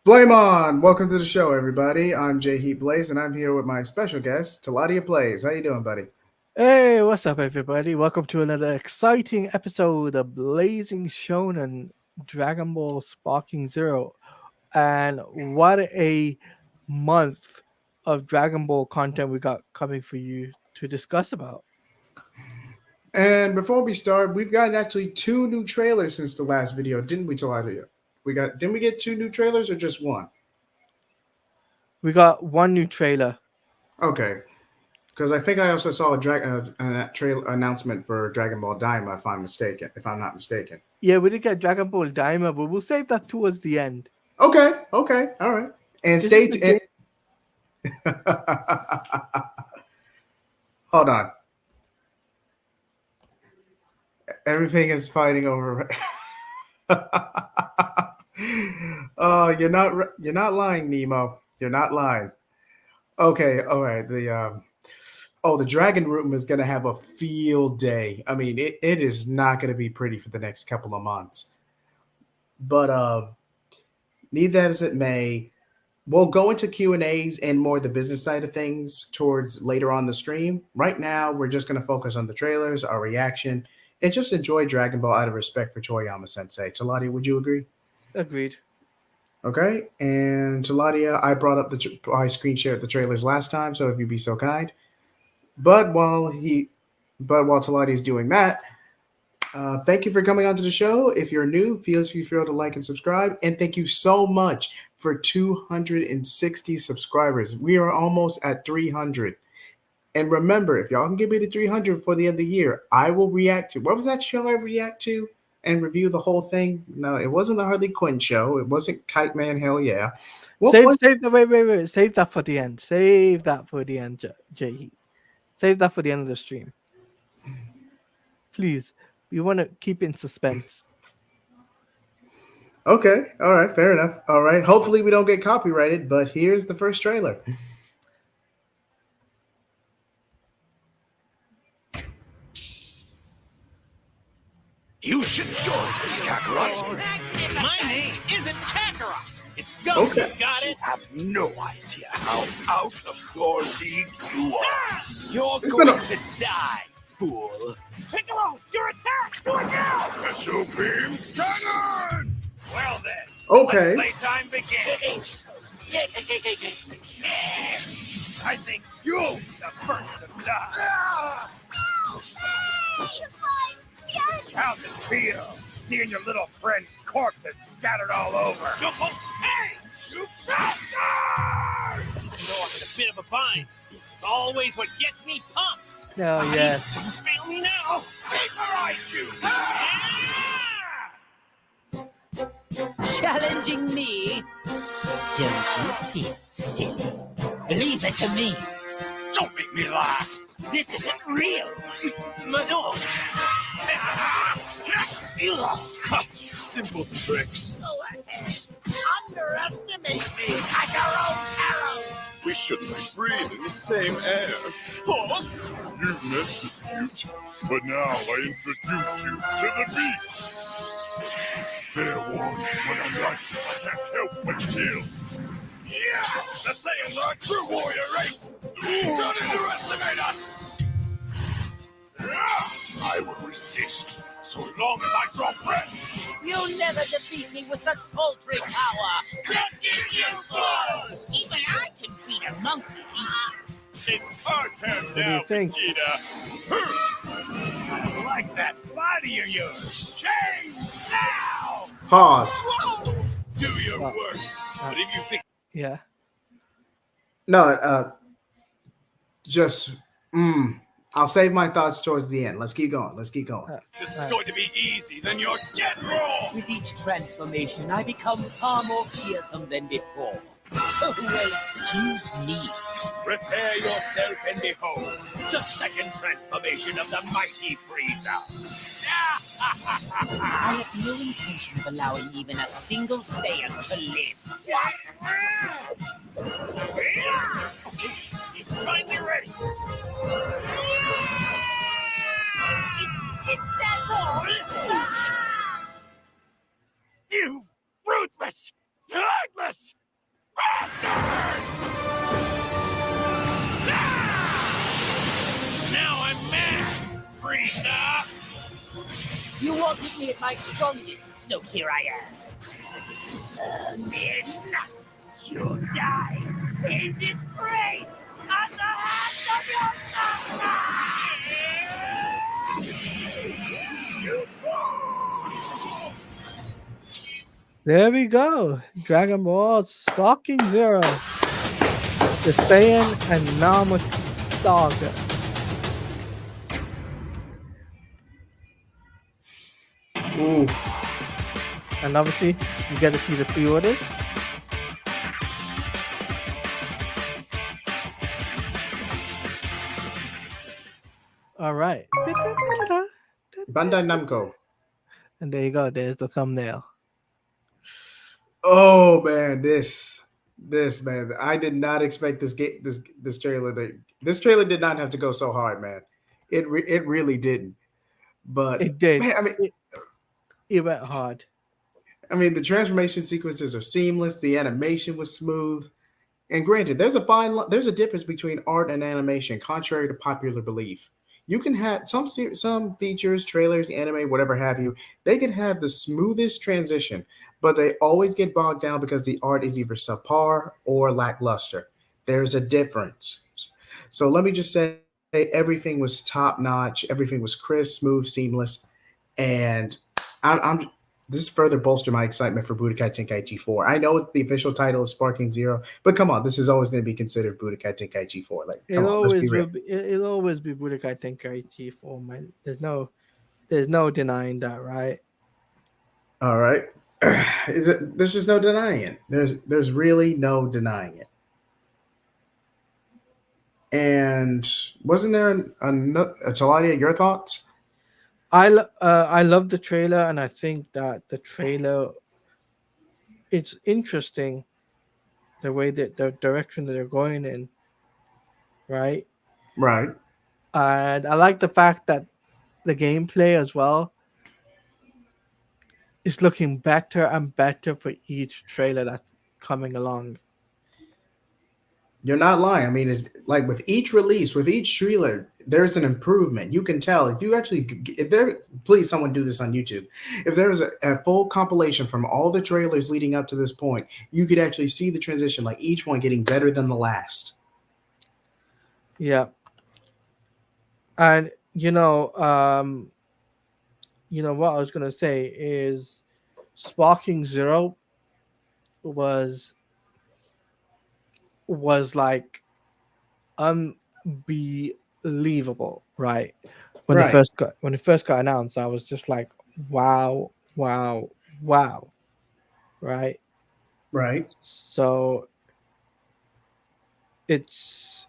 Flame on! Welcome to the show, everybody. I'm J Heat Blaze, and I'm here with my special guest, Taladia Plays. How you doing, buddy? Hey, what's up, everybody? Welcome to another exciting episode of Blazing Shonen Dragon Ball Sparking Zero. And what a month of Dragon Ball content we got coming for you to discuss about. And before we start, we've gotten actually two new trailers since the last video, didn't we, Taladia? Didn't we get two new trailers or just one? We got one new trailer. Okay, because I think I also saw a trailer announcement for Dragon Ball Daima, if I'm not mistaken. Yeah, we did get Dragon Ball Daima, but we'll save that towards the end. Okay, all right. And This is the Hold on. Everything is fighting over. Oh, you're not lying, Nemo. You're not lying. Okay, all right. The Dragon Room is gonna have a field day. I mean, it is not gonna be pretty for the next couple of months. But need that as it may, we'll go into Q&As and more the business side of things towards later on the stream. Right now, we're just gonna focus on the trailers, our reaction, and just enjoy Dragon Ball out of respect for Toriyama Sensei. Talati, would you agree? Agreed. Okay, and Taladia, I brought up I screen shared the trailers last time, so if you'd be so kind. But while Taladia is doing that, thank you for coming onto the show. If you're new, feel free to like and subscribe, and thank you so much for 260 subscribers. We are almost at 300. And remember, if y'all can give me the 300 before the end of the year, I will react to. What was that show I react to? And review the whole thing. No, it wasn't the Harley Quinn show. It wasn't Kite Man. Hell yeah. Save that for the end. Save that for the end, J Heat. Save that for the end of the stream. Please. We want to keep it in suspense. Okay. All right. Fair enough. All right. Hopefully we don't get copyrighted, but here's the first trailer. You should join this, Kakarot. My name isn't Kakarot. It's Goku, Okay. got You it? have no idea how out of your league you are. You're It's been going a- to die, fool. Piccolo, your attack! Do it now! Special beam cannon! Well then, Okay. let playtime begin. I think you'll be the first to die. How's it feel, seeing your little friend's corpses scattered all over? Hey, you bastards! You know I'm in a bit of a bind. This is always what gets me pumped. Oh, yeah. Don't fail me now. Vaporize you! Challenging me? Don't you feel silly? Leave it to me. Don't make me laugh. This isn't real. No. Simple tricks. Go ahead. Underestimate me at your own peril. We shouldn't be breathing the same air. Huh? You met the beaut, but now I introduce you to the beast. Fair warning, when I'm like this, I can't help but kill. Yeah, the Saiyans are a true warrior race. Don't underestimate us. I will resist. So long as I draw breath. You'll never defeat me with such paltry power. Lucky you fools! Even I can beat a monkey. It's our turn do now, you think? Vegeta. I like that body of yours. Change now! Pause. Do your Oh. worst. But if you think Yeah. No, just I'll save my thoughts towards the end. Let's keep going. this is Right. going to be easy, then you're dead wrong. With each transformation, I become far more fearsome than before. Oh, well, excuse me. Prepare yourself and behold the second transformation of the mighty Frieza. I have no intention of allowing even a single Saiyan to live. Okay, it's finally ready. Is that all? You ruthless, heartless, You wanted me at my strongest, so here I am. Men, you die in disgrace at the hands of your master! You There we go. Dragon Ball Sparking Zero. The Saiyan and Nama Saga. Ooh. And obviously, you get to see the pre-orders. All right. Bandai Namco. And there you go. There's the thumbnail. Oh man, this man, I did not expect this trailer. This trailer did not have to go so hard, man. It really didn't. But It did. man, It went hard. I mean, the transformation sequences are seamless. The animation was smooth. And granted, there's a difference between art and animation, contrary to popular belief. You can have some features, trailers, anime, whatever have you. They can have the smoothest transition, but they always get bogged down because the art is either subpar or lackluster. There's a difference. So let me just say, everything was top notch. Everything was crisp, smooth, seamless, and I'm this further bolstered my excitement for Budokai Tenkaichi 4. I know the official title is Sparking Zero, but come on, this is always going to be considered Budokai Tenkaichi 4. Like, come on, let's be real. It'll always be Budokai Tenkaichi 4, man. There's no denying that, right? All right. There's just no denying it. There's really no denying it. And wasn't there a Taladia, your thoughts? I love the trailer, and I think that the trailer, it's interesting the way that the direction that they're going in, right? Right. And I like the fact that the gameplay as well is looking better and better for each trailer that's coming along. You're not lying. I mean, it's like with each release, with each trailer, there's an improvement. You can tell please someone do this on YouTube. If there was a full compilation from all the trailers leading up to this point, you could actually see the transition, like each one getting better than the last. Yeah. And what I was gonna say is Sparking Zero was like unbelievable, right? When it first got announced, I was just like, wow, right? Right. So it's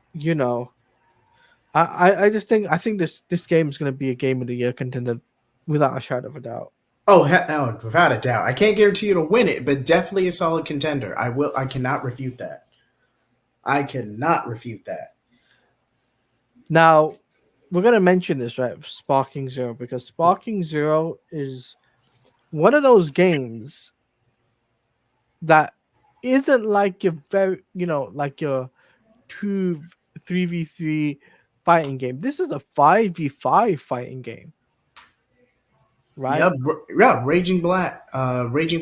I think this game is going to be a game of the year contender without a shadow of a doubt. Oh, without a doubt. I can't guarantee you to win it, but definitely a solid contender. I cannot refute that. Now, we're going to mention this, right? Sparking Zero, because Sparking Zero is one of those games that isn't like your like your 3v3 fighting game. This is a 5v5 fighting game. Right? Yeah, Raging Blast 1, Raging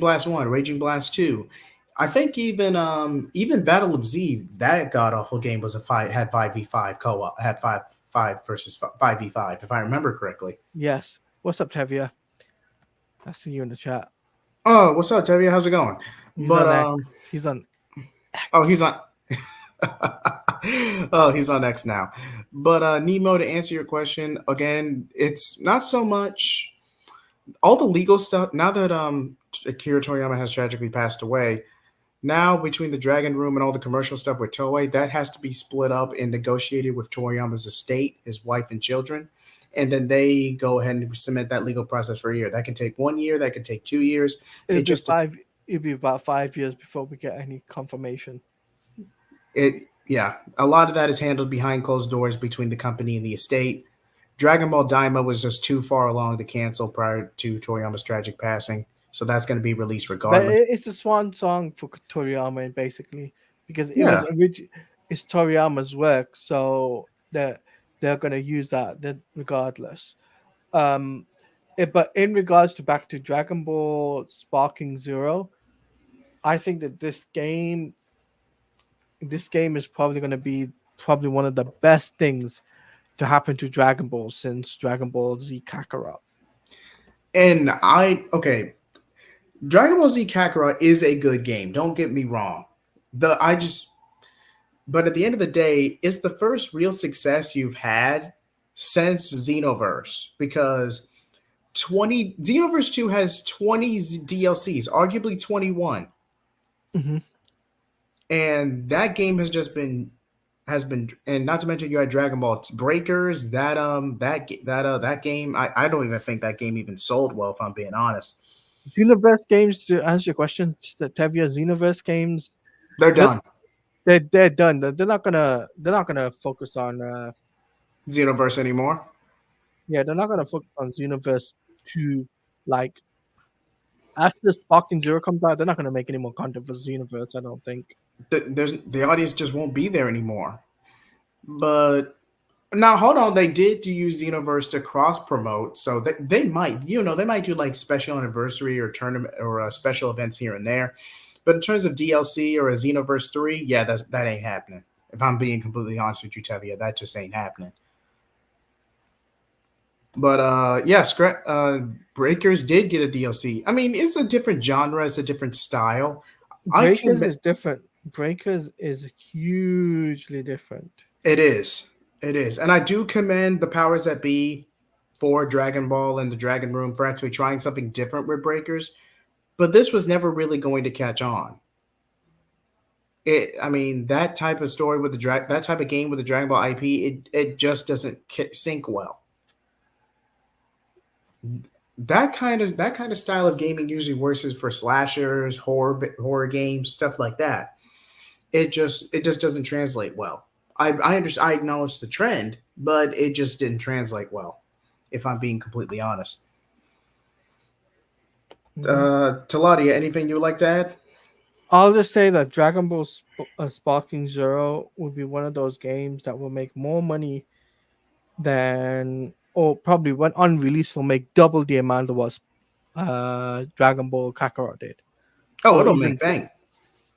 Blast 2. I think even Battle of Z, that god awful game was had 5v5 co-op, had 5 versus 5v5 if I remember correctly. Yes. What's up, Tevia? I see you in the chat. Oh, what's up, Tevia? How's it going? He's on X. Oh, he's on oh, he's on X now. But Nemo, to answer your question again, it's not so much all the legal stuff. Now that Akira Toriyama has tragically passed away, now between the Dragon Room and all the commercial stuff with Toei, that has to be split up and negotiated with Toriyama's estate, his wife and children, and then they go ahead and submit that legal process for a year. That can take 1 year, that can take 2 years. It'd be about 5 years before we get any confirmation. A lot of that is handled behind closed doors between the company and the estate. Dragon Ball Daima was just too far along to cancel prior to Toriyama's tragic passing, so that's going to be released regardless. But it's a swan song for Toriyama, basically, because it's Toriyama's work, so they're going to use that regardless. But in regards to back to Dragon Ball Sparking Zero, I think that this game is probably going to be probably one of the best things to happen to Dragon Ball since Dragon Ball Z Kakarot. And Dragon Ball Z Kakarot is a good game. Don't get me wrong. But at the end of the day, it's the first real success you've had since Xenoverse, because Xenoverse 2 has 20 DLCs, arguably 21. Mhm. And that game has been, and not to mention you had Dragon Ball Breakers. That game, I don't even think that game even sold well, if I'm being honest. Xenoverse games, to answer your question, the Tevia Xenoverse games, They're done. they're done. They're not gonna focus on Xenoverse anymore. they're not gonna focus on Xenoverse 2. Like after Sparking Zero comes out, they're not gonna make any more content for Xenoverse, I don't think. The audience just won't be there anymore. But now hold on, they did use Xenoverse to cross promote, so they might do like special anniversary or tournament or special events here and there. But in terms of DLC or a Xenoverse 3, yeah, that ain't happening. If I'm being completely honest with you, Tevia, that just ain't happening. But yeah, Breakers did get a DLC. I mean, it's a different genre, it's a different style. Breakers is different. Breakers is hugely different. It is. And I do commend the powers that be for Dragon Ball and the Dragon Room for actually trying something different with Breakers. But this was never really going to catch on. That type of story with that type of game with the Dragon Ball IP, it just doesn't sync well. That kind of style of gaming usually works for slashers, horror games, stuff like that. It just doesn't translate well. I understand. I acknowledge the trend, but it just didn't translate well, if I'm being completely honest. Taladia, anything you would like to add? I'll just say that Dragon Ball Sparking Zero would be one of those games that will make more money than, or probably when unreleased, will make double the amount of what Dragon Ball Kakarot did. Oh, it'll make bank.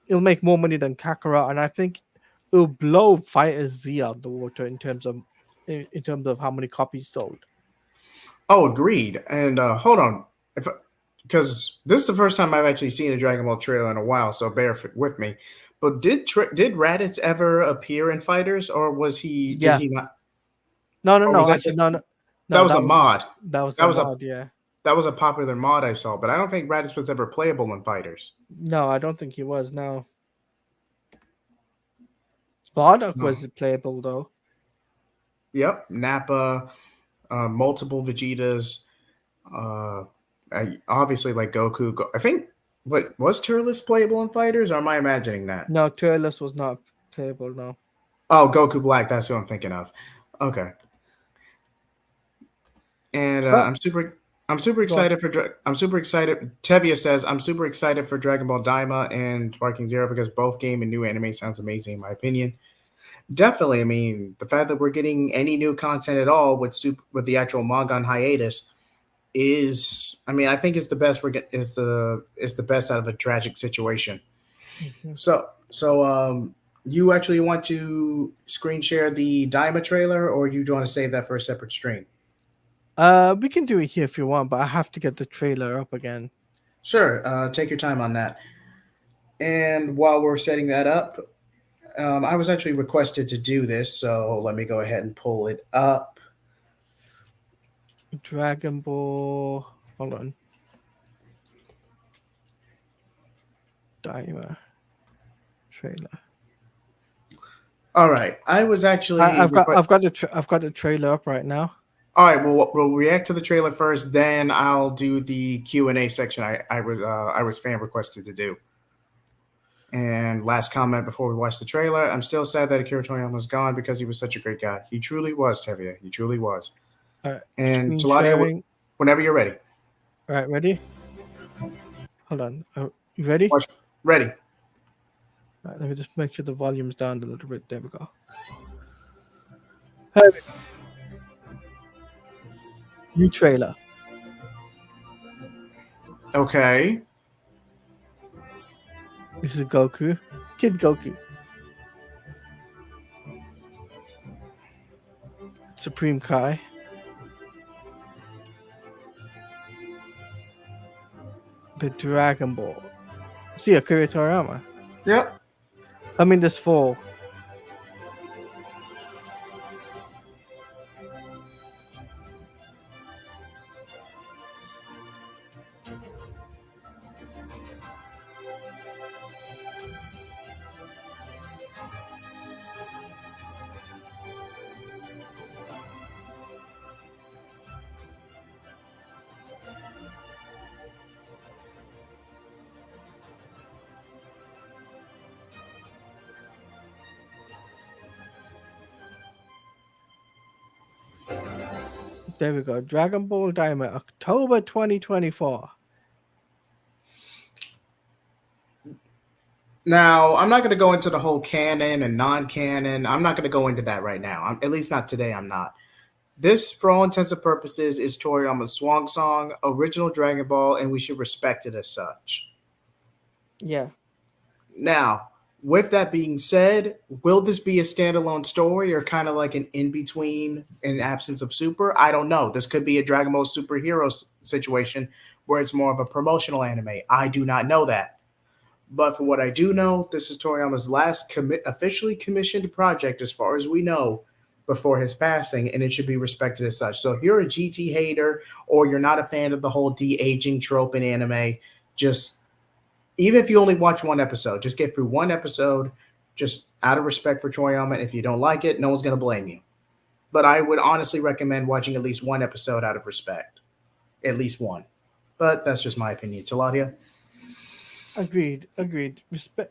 It'll make more money than Kakarot, and I think it'll blow Fighter Z out the water in terms of how many copies sold. Oh, agreed. And hold on, because this is the first time I've actually seen a Dragon Ball trailer in a while, so bear with me. But did Raditz ever appear in Fighters, or was he? Yeah. Did he not? No. Actually, no. That was a mod. That was a mod. Yeah. That was a popular mod I saw, but I don't think Raditz was ever playable in Fighters. No, I don't think he was. No. Bardock was playable though. Yep, Nappa, multiple Vegetas, obviously like Goku. I think was Turles playable in Fighters, or am I imagining that? No, Turles was not playable. No. Oh, Goku Black. That's who I'm thinking of. Okay. And I'm super excited I'm super excited. Tevia says I'm super excited for Dragon Ball Daima and Sparking Zero because both game and new anime sounds amazing in my opinion. Definitely, I mean the fact that we're getting any new content at all with the actual manga on hiatus is, I mean, I think it's the best is the best out of a tragic situation. Mm-hmm. So you actually want to screen share the Daima trailer, or you want to save that for a separate stream? We can do it here if you want, but I have to get the trailer up again. Sure. Take your time on that. And while we're setting that up, I was actually requested to do this, so let me go ahead and pull it up. Dragon Ball. Hold on. Daima trailer. All right. I was actually. I've got the trailer up right now. All right, we'll react to the trailer first, then I'll do the Q&A section I was fan requested to do. And last comment before we watch the trailer, I'm still sad that Akira Toriyama was gone because he was such a great guy. He truly was, Tevia. He truly was. All right. And Taladia, whenever you're ready. All right, ready? Hold on. You ready? Ready. All right, let me just make sure the volume's down a little bit. There we go. New trailer. Okay. This is Goku. Kid Goku. Supreme Kai. The Dragon Ball. See, Akira Toriyama. Yep. I mean, this fall. There we go. Dragon Ball Diamond, October 2024. Now, I'm not going to go into the whole canon and non-canon. I'm not going to go into that right now. At least not today. I'm not. This, for all intents and purposes, is Toriyama's swan song, original Dragon Ball, and we should respect it as such. Yeah. Now, with that being said, will this be a standalone story or kind of like an in-between in absence of Super? I don't know. This could be a Dragon Ball superhero situation where it's more of a promotional anime. I do not know that. But for what I do know, this is Toriyama's last officially commissioned project as far as we know before his passing, and it should be respected as such. So if you're a GT hater or you're not a fan of the whole de-aging trope in anime, just even if you only watch one episode, just get through one episode, just out of respect for Toriyama. If you don't like it, no one's going to blame you. But I would honestly recommend watching at least one episode out of respect. At least one. But that's just my opinion. Taladia? Agreed.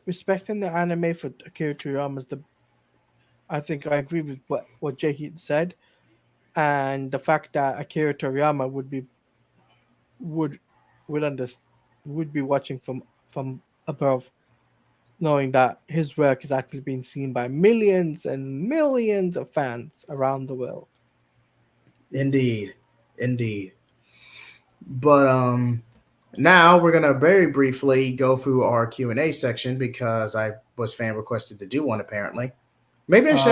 Respecting the anime for Akira Toriyama is I think I agree with what Jay Heat said, and the fact that Akira Toriyama would be watching from above, knowing that his work is actually being seen by millions and millions of fans around the world. Indeed. But now we're gonna very briefly go through our Q&A section because I was fan requested to do one. Apparently, maybe I should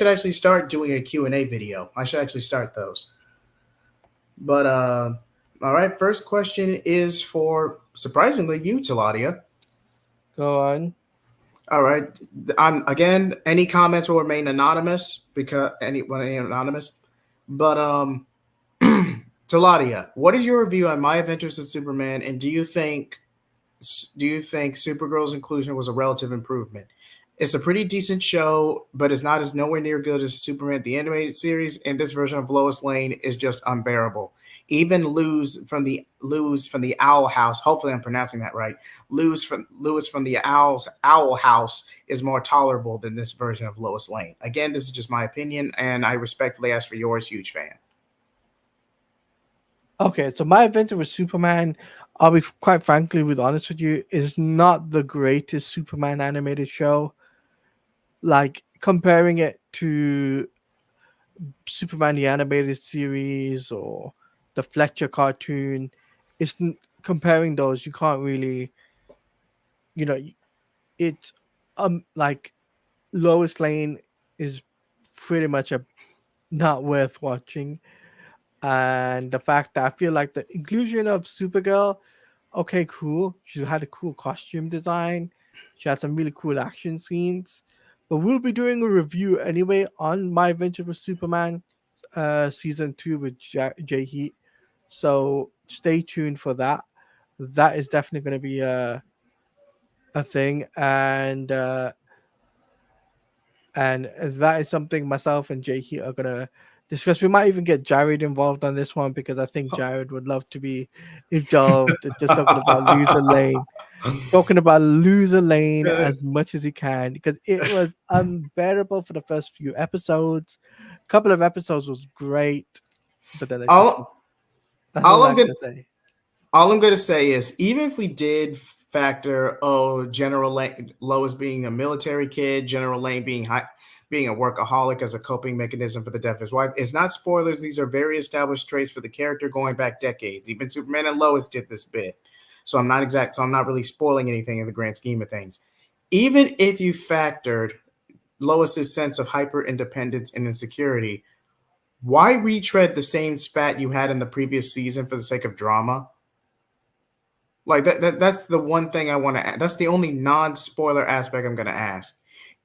actually start doing a Q&A video. I should actually start those. But all right, first question is for surprisingly you, Taladia. Go on. All right, again, any comments will remain anonymous because anonymous. But Taladia, what is your review on My Adventures with Superman, and do you think Supergirl's inclusion was a relative improvement? It's a pretty decent show, but it's nowhere near good as Superman the animated series, and this version of Lois Lane is just unbearable. Even Luz from the Owl House, hopefully I'm pronouncing that right. Luz from the Owl House is more tolerable than this version of Lois Lane. Again, this is just my opinion, and I respectfully ask for yours, huge fan. Okay, so My Adventure with Superman, I'll be quite frankly honest with you, is not the greatest Superman animated show. Like, comparing it to Superman the animated series or the Fletcher cartoon, comparing those, you can't really, it's like Lois Lane is pretty much not worth watching. And the fact that I feel like the inclusion of Supergirl, okay, cool. She had a cool costume design. She had some really cool action scenes. But we'll be doing a review anyway on My Adventure with Superman season 2 with Jay Heat. So stay tuned for that. That is definitely going to be a thing. And that is something myself and Jay Heat are going to discuss. We might even get Jared involved on this one because I think Jared would love to be involved. Just talking about Loser Lane as much as he can because it was unbearable for the first few episodes. A couple of episodes was great, but then all I'm gonna say is even if we did factor General Lane, Lois being a military kid, General Lane being being a workaholic as a coping mechanism for the death of his wife. It's not spoilers. These are very established traits for the character going back decades. Even Superman and Lois did this bit. So I'm not really spoiling anything in the grand scheme of things. Even if you factored Lois's sense of hyper independence and insecurity, why retread the same spat you had in the previous season for the sake of drama? Like that's the one thing I want to ask. That's the only non-spoiler aspect I'm going to ask.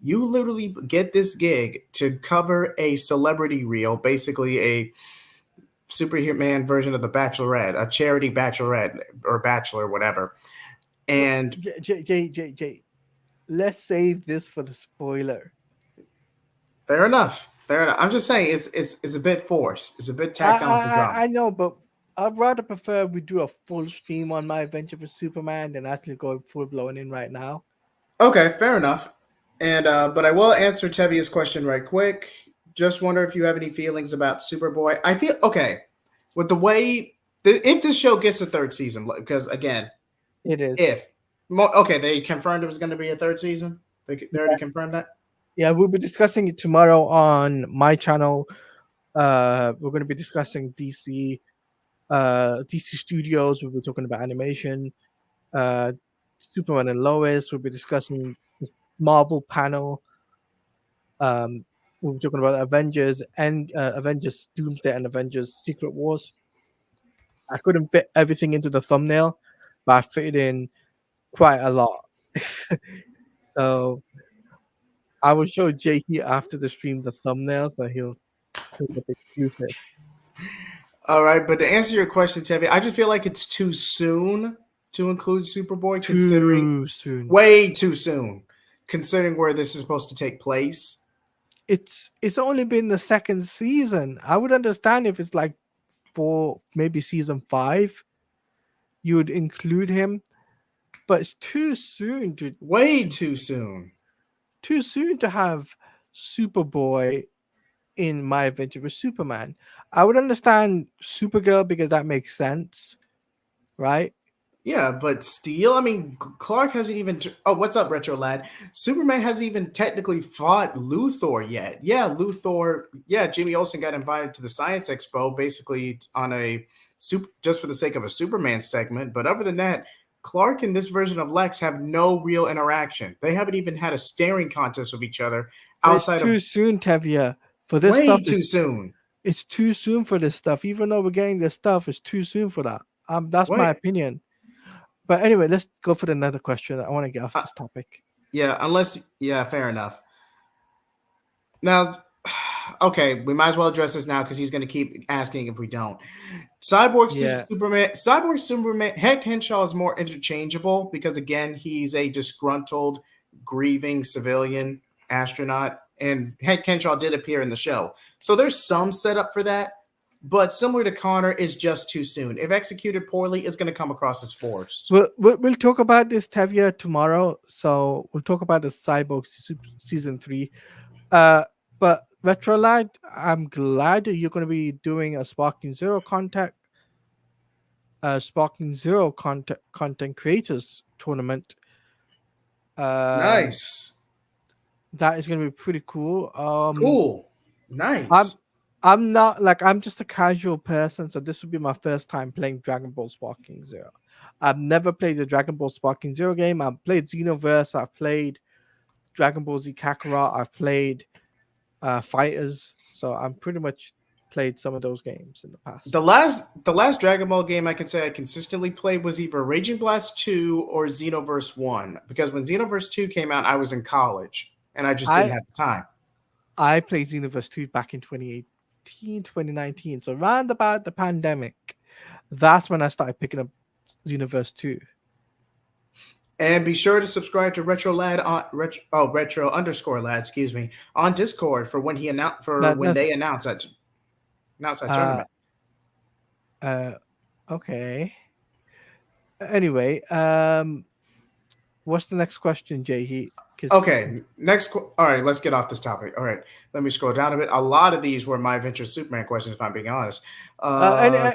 You literally get this gig to cover a celebrity reel, basically a Superman version of the Bachelorette, a charity Bachelorette or Bachelor, whatever. And Jay, let's save this for the spoiler. fair enough. I'm just saying it's a bit forced. It's a bit tacked on for drama. I know, but I'd rather prefer we do a full stream on My Adventure with Superman than actually go full blown in right now. Okay, fair enough. And but I will answer Tevia's question right quick. Just wonder if you have any feelings about Superboy. I feel okay with the way if this show gets a third season, because again, it is. Okay, they confirmed it was going to be a third season. They already confirmed that. Yeah, we'll be discussing it tomorrow on my channel. We're going to be discussing DC Studios. We'll be talking about animation. Superman and Lois. We'll be discussing the Marvel panel. We'll be talking about Avengers and Avengers Doomsday and Avengers Secret Wars. I couldn't fit everything into the thumbnail, but I fitted in quite a lot. So I will show Jay here after the stream the thumbnail, so he'll get the exclusive. All right, but to answer your question, Tevi, I just feel like it's too soon to include Superboy, way too soon, considering where this is supposed to take place. It's only been the second season. I would understand if it's like for maybe season 5, you would include him, but it's too soon to. Way too soon. Too soon to have Superboy in My Adventure with Superman. I would understand Supergirl because that makes sense, right? Yeah, but still, I mean, Clark hasn't even. Oh, what's up, Retro Lad? Superman hasn't even technically fought Luthor yet. Yeah, Luthor. Yeah, Jimmy Olsen got invited to the Science Expo, basically on just for the sake of a Superman segment. But other than that, Clark and this version of Lex have no real interaction. They haven't even had a staring contest with each other outside of. It's too soon, Tevia. For this way stuff, too soon. It's too soon for this stuff. Even though we're getting this stuff, it's too soon for that. That's my opinion. But anyway, let's go for another question. I want to get off this topic. Yeah, fair enough. Now, okay, we might as well address this now because he's going to keep asking if we don't. Superman, Hank Henshaw is more interchangeable because, again, he's a disgruntled, grieving civilian astronaut, and Hank Henshaw did appear in the show. So there's some setup for that, but similar to Connor, is just too soon. If executed poorly, it's going to come across as forced. We'll talk about this, Tevia, tomorrow. So we'll talk about the Cyborg season 3. But Retrolad, I'm glad that you're going to be doing a Sparking Zero content creators tournament. Nice. That is going to be pretty cool. Cool. Nice. I'm just a casual person, so this will be my first time playing Dragon Ball Sparking Zero. I've never played the Dragon Ball Sparking Zero game. I've played Xenoverse. I've played Dragon Ball Z Kakarot. I've played Fighters. So I'm pretty much played some of those games in the past. The last Dragon Ball game I can say I consistently played was either Raging Blast 2 or Xenoverse 1. Because when Xenoverse 2 came out, I was in college and I just didn't have the time. I played Xenoverse 2 back in 2019. So around about the pandemic, that's when I started picking up Xenoverse 2. And be sure to subscribe to Retro Lad on Retro_Lad, on Discord for when they announce that tournament. Okay. Anyway, what's the next question, Jay? Okay, all right, let's get off this topic. All right, let me scroll down a bit. A lot of these were My Adventure Superman questions, if I'm being honest.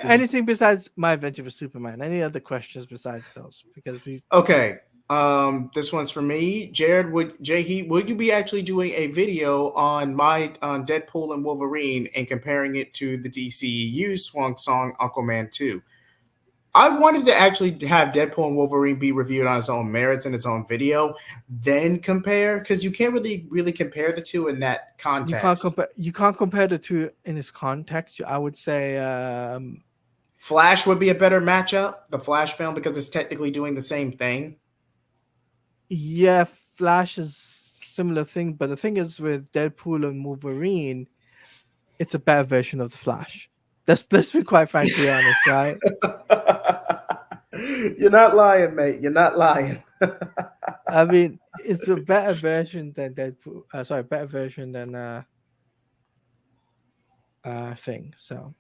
Anything besides My Adventure with Superman? Any other questions besides those? Because okay, This one's for me. Jared, would you be actually doing a video on Deadpool and Wolverine and comparing it to the DCEU Swan Song Aquaman 2? I wanted to actually have Deadpool and Wolverine be reviewed on its own merits in its own video, then compare, because you can't really compare the two in that context. You can't compare the two in its context. I would say Flash would be a better matchup, the Flash film, because it's technically doing the same thing. Yeah, Flash is similar thing, but the thing is with Deadpool and Wolverine, it's a better version of the Flash. Let's be quite frankly honest, right? You're not lying, mate. You're not lying. I mean, it's a better version than Deadpool. Better version than thing. So,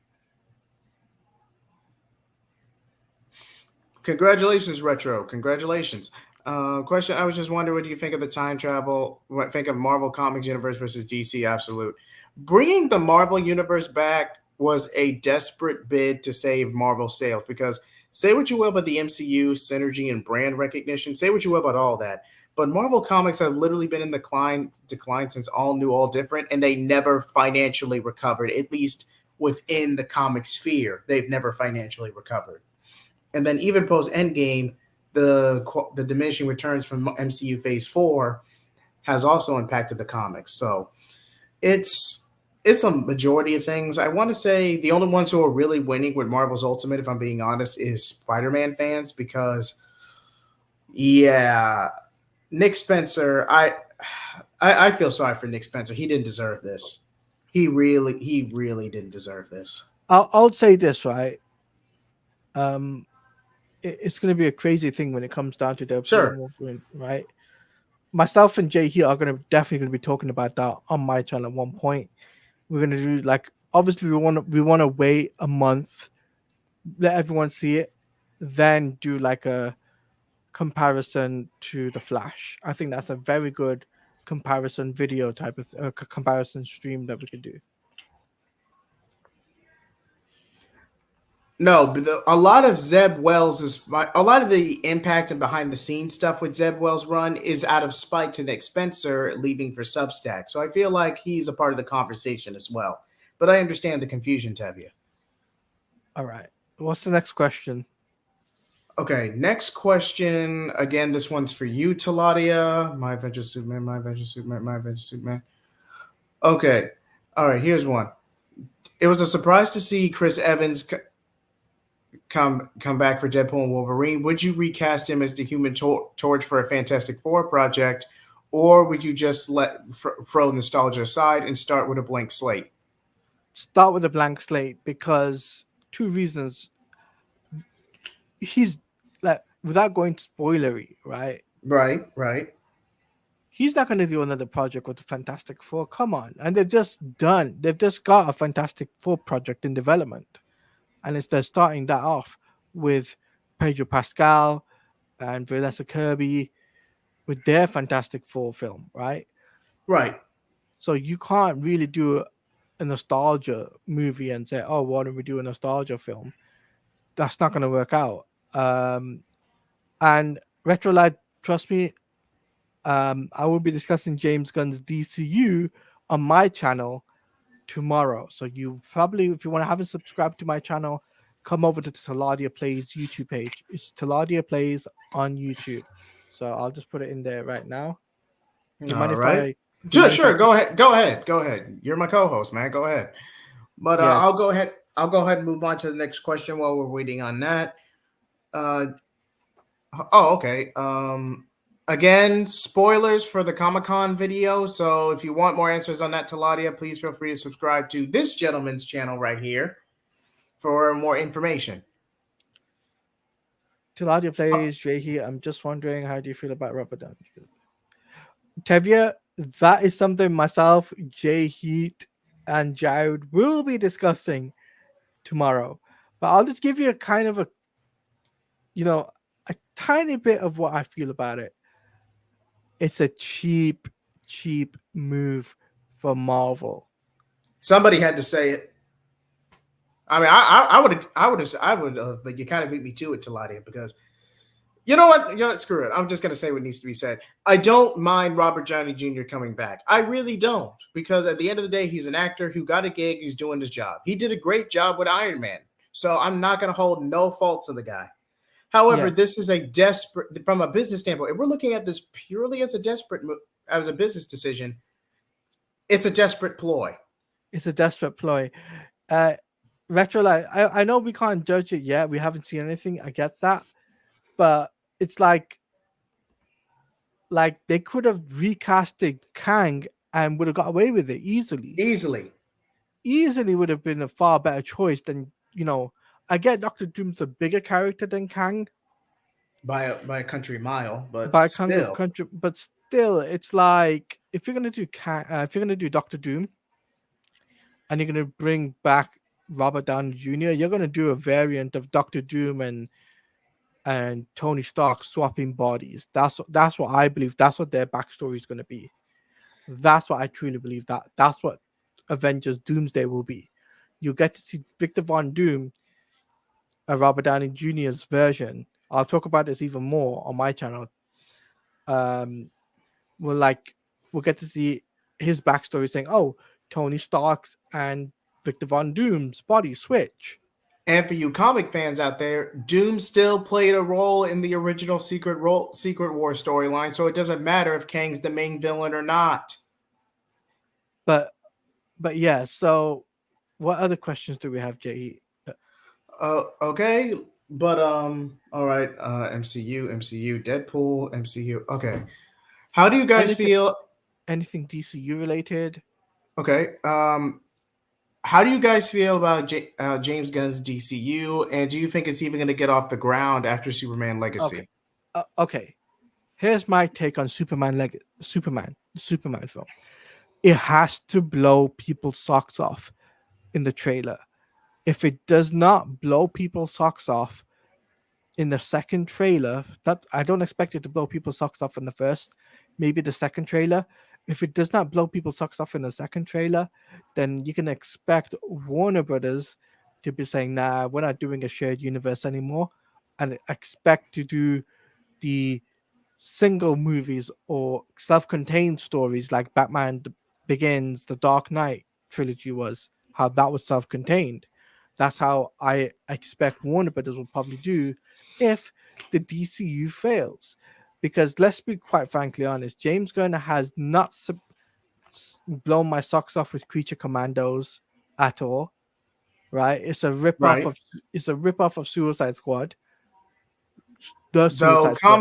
congratulations, Retro. Congratulations. Question: I was just wondering, what do you think of the time travel? What think of Marvel Comics universe versus DC Absolute? Bringing the Marvel universe back was a desperate bid to save Marvel sales, because say what you will about the MCU synergy and brand recognition, say what you will about all that, but Marvel Comics have literally been in decline since All New, All Different, and they never financially recovered. At least within the comic sphere, they've never financially recovered. And then even post Endgame, the diminishing returns from MCU Phase 4 has also impacted the comics. So it's a majority of things. I want to say the only ones who are really winning with Marvel's Ultimate, if I'm being honest, is Spider-Man fans, because yeah, Nick Spencer, I feel sorry for Nick Spencer. He didn't deserve this. He really didn't deserve this. I'll say this, right? It's going to be a crazy thing when it comes down to the Wolverine, right? Myself and Jay here are definitely going to be talking about that on my channel at one point. We're going to do, like, obviously we want to wait a month, let everyone see it, then do like a comparison to the Flash. I think that's a very good comparison video type of comparison stream that we could do. No, but a lot of Zeb Wells a lot of the impact and behind the scenes stuff with Zeb Wells' run is out of spite to Nick Spencer leaving for Substack. So I feel like he's a part of the conversation as well. But I understand the confusion, Tevye. All right. What's the next question? Okay, next question. Again, this one's for you, Taladia. My Adventure Superman, My Adventure Superman, My Adventure Superman. Okay. All right, here's one. It was a surprise to see Chris Evans come back for Deadpool and Wolverine. Would you recast him as the Human Torch for a Fantastic Four project, or would you just throw nostalgia aside and start with a blank slate? Start with a blank slate, because two reasons. He's like, without going spoilery, right? Right. He's not going to do another project with the Fantastic Four. Come on. And they've just got a Fantastic Four project in development. And they're starting that off with Pedro Pascal and Vanessa Kirby with their Fantastic Four film, right? Right. So you can't really do a nostalgia movie and say, oh, why don't we do a nostalgia film? That's not going to work out. And Retrolite, trust me, I will be discussing James Gunn's DCU on my channel tomorrow. So you probably, if you haven't subscribed to my channel, come over to the Taladia Plays YouTube page. It's Taladia Plays on YouTube. So I'll just put it in there right now. All right. Sure. Go ahead. You're my co-host, man. Go ahead. But yeah. I'll go ahead and move on to the next question while we're waiting on that. Okay. Again, spoilers for the Comic-Con video. So if you want more answers on that, Taladia, please feel free to subscribe to this gentleman's channel right here for more information. Taladia Plays, Jay here. I'm just wondering, how do you feel about Robert Downey Jr.? Tevye, that is something myself, Jay Heat, and Jared will be discussing tomorrow. But I'll just give you a kind of a tiny bit of what I feel about it. It's a cheap move for Marvel. Somebody had to say it. I mean, I would have, but you kind of beat me to it, Taladia, because You know what? Screw it. I'm just going to say what needs to be said. I don't mind Robert Downey Jr. coming back. I really don't. Because at the end of the day, he's an actor who got a gig. He's doing his job. He did a great job with Iron Man. So I'm not going to hold no faults of the guy. However, Yeah. this is a desperate, from a business standpoint, if we're looking at this purely as a business decision, it's a desperate ploy. It's a desperate ploy. Retro, I know we can't judge it yet. We haven't seen anything. I get that. But it's like they could have recasted Kang and would have got away with it easily. Easily would have been a far better choice than, I get Doctor Doom's a bigger character than Kang By a country mile, but by still. country, but still, it's like if you're gonna do if you're gonna do Doctor Doom, and you're gonna bring back Robert Downey Jr., you're gonna do a variant of Doctor Doom and Tony Stark swapping bodies. That's what I believe. That's what their backstory is gonna be. That's what I truly believe. That's what Avengers Doomsday will be. You get to see Victor Von Doom, a Robert Downey Jr.'s version. I'll talk about this even more on my channel. We'll get to see his backstory saying, "Oh, Tony Stark's and Victor Von Doom's body switch." And for you comic fans out there, Doom still played a role in the original Secret War storyline, so it doesn't matter if Kang's the main villain or not. But yeah. So, what other questions do we have, Jay? Okay, but all right. MCU, Deadpool, MCU. Okay, how do you guys feel? Anything DCU related? Okay. How do you guys feel about James Gunn's DCU, and do you think it's even going to get off the ground after Superman Legacy? Okay. Here's my take on Superman film. It has to blow people's socks off in the trailer. If it does not blow people's socks off in the second trailer, that I don't expect it to blow people's socks off in the first, maybe the second trailer. If it does not blow people's socks off in the second trailer, then you can expect Warner Brothers to be saying, "Nah, we're not doing a shared universe anymore," and expect to do the single movies or self-contained stories like Batman Begins, the Dark Knight trilogy was, how that was self-contained. That's how I expect Warner Brothers will probably do if the DCU fails. Because let's be quite frankly honest, James Gunn has not blown my socks off with Creature Commandos at all. Right? It's a rip-off of Suicide Squad. It's a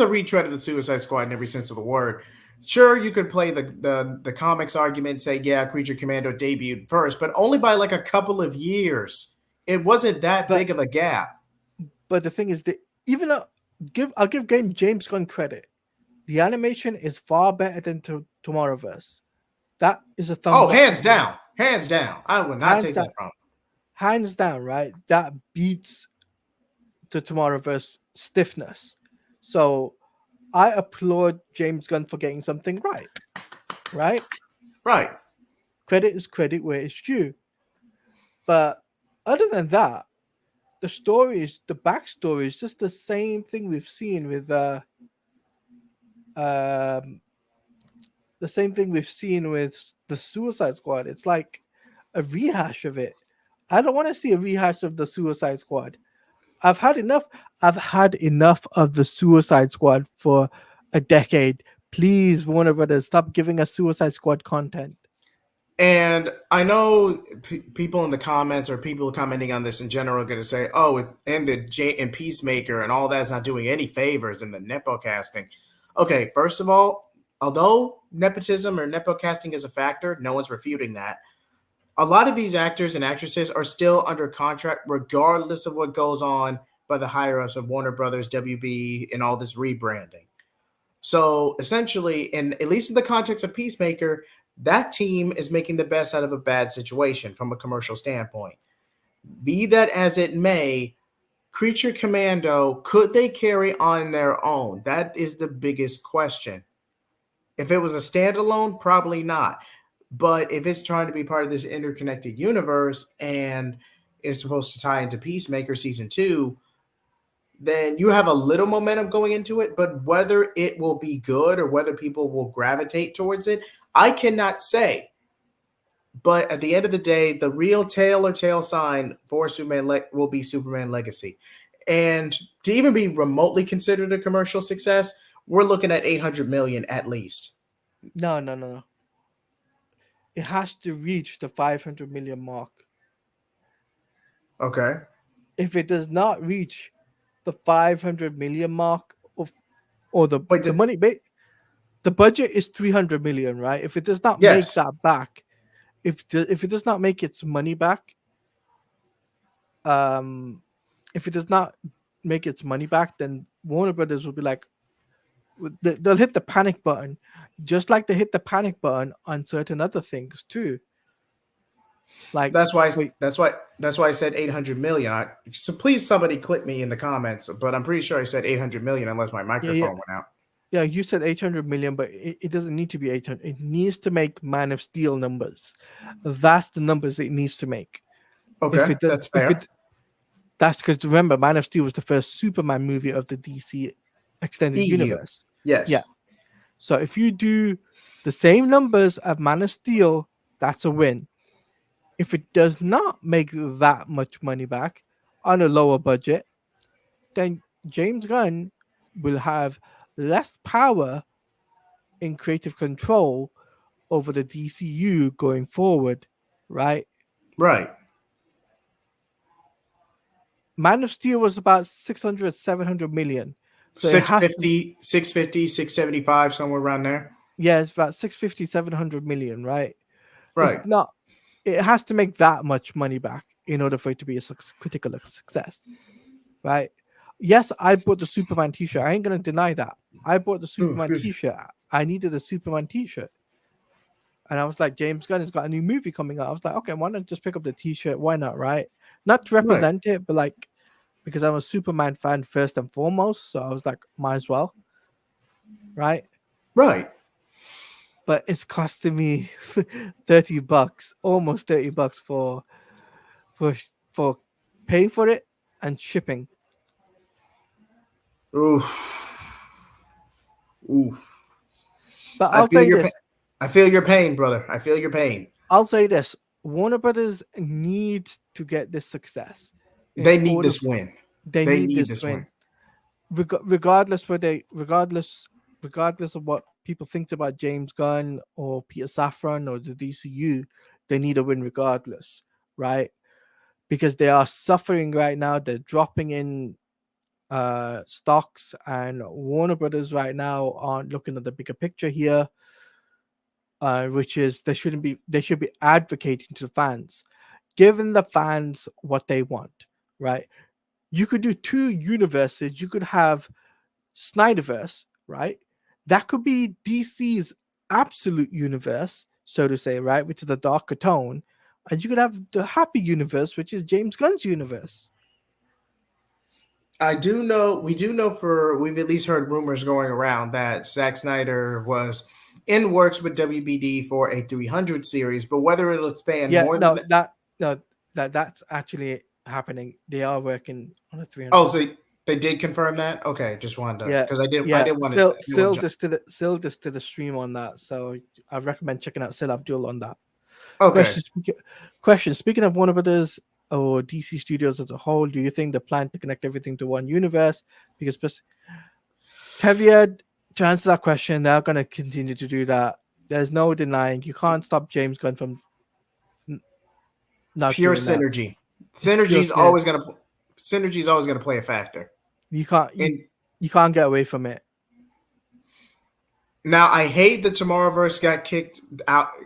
retread of the Suicide Squad in every sense of the word. Sure, you could play the comics argument, say, yeah, Creature Commando debuted first, but only by like a couple of years. It wasn't that big of a gap. But the thing is that I'll give James Gunn credit. The animation is far better than Tomorrowverse. That is a thumbs up. Oh, hands down. Hands down. I would not take that from. Hands down, right? That beats the Tomorrowverse stiffness. So I applaud James Gunn for getting something right. Right? Right. Credit is credit where it's due. But other than that, the backstory is just the same thing we've seen with the Suicide Squad. It's like a rehash of it. I don't want to see a rehash of the Suicide Squad. I've had enough of the Suicide Squad for a decade. Please, Warner Brothers, stop giving us Suicide Squad content. And I know people in the comments or people commenting on this in general are going to say, oh, it's ended and Peacemaker and all that's not doing any favors in the Nepo casting. Okay, first of all, although nepotism or Nepo casting is a factor, no one's refuting that. A lot of these actors and actresses are still under contract regardless of what goes on by the higher-ups of Warner Brothers, WB, and all this rebranding. So essentially, at least in the context of Peacemaker, that team is making the best out of a bad situation from a commercial standpoint. Be that as it may, Creature Commando, could they carry on their own? That is the biggest question. If it was a standalone, probably not. But if it's trying to be part of this interconnected universe and is supposed to tie into Peacemaker season 2, then you have a little momentum going into it, but whether it will be good or whether people will gravitate towards it, I cannot say. But at the end of the day, the real tail or tail sign for Superman will be Superman Legacy. And to even be remotely considered a commercial success, we're looking at 800 million at least. No. It has to reach the 500 million mark. Okay. If it does not reach the 500 million mark or the money, the budget is 300 million, right? If it does not make that back, if it does not make its money back, if it does not make its money back, then Warner Brothers will be like, they'll hit the panic button, just like they hit the panic button on certain other things too. Like that's why I said 800 million. So please somebody click me in the comments, but I'm pretty sure I said 800 million unless my microphone went out. Yeah, you said 800 million, but it doesn't need to be 800. It needs to make Man of Steel numbers. That's the numbers it needs to make. Okay, if it does, that's fair. That's because remember, Man of Steel was the first Superman movie of the DC extended universe. Yes. Yeah. So if you do the same numbers of Man of Steel, that's a win. If it does not make that much money back on a lower budget, then James Gunn will have less power in creative control over the DCU going forward, right? Right. Man of Steel was about 600, 700 million. So 650, 675, somewhere around there. Yeah, it's about 650, 700 million, right? Right. It has to make that much money back in order for it to be a critical success, right? Yes, I bought the Superman t-shirt. I ain't going to deny that. I bought the Superman t-shirt. I needed a Superman t-shirt. And I was like, James Gunn has got a new movie coming out. I was like, okay, why not just pick up the t-shirt? Why not, right? Not to represent it, but like, because I'm a Superman fan first and foremost. So I was like, might as well. Right? Right. But it's costing me $30, almost $30 for paying for it and shipping. Oof. But I'll tell you this. I feel your pain, brother. I feel your pain. I'll say this. Warner Brothers needs to get this success. They need this win. They need this win. Regardless of what people think about James Gunn or Peter Safran or the DCU, they need a win regardless, right? Because they are suffering right now. They're dropping in stocks, and Warner Brothers right now aren't looking at the bigger picture here, which is they should be advocating to the fans, giving the fans what they want, right? You could do two universes. You could have Snyderverse, right? That could be DC's absolute universe, so to say, right? Which is a darker tone. And you could have the happy universe, which is James Gunn's universe. We do know we've at least heard rumors going around that Zack Snyder was in works with WBD for a 300 series, but whether it'll expand more than that's actually happening. They are working on a 300. Oh, so they did confirm that? Okay, just wanted to, because I didn't want to. Sil just did a stream on that, so I recommend checking out Sil Abdul on that. Okay. Question. Speaking of Warner Brothers or DC Studios as a whole, do you think the plan to connect everything to one universe? Because Tevia, to answer that question, they're going to continue to do that. There's no denying. You can't stop James Gunn from not pure doing synergy. Synergy's always going to play a factor. You can't get away from it. Now, I hate that Tomorrowverse got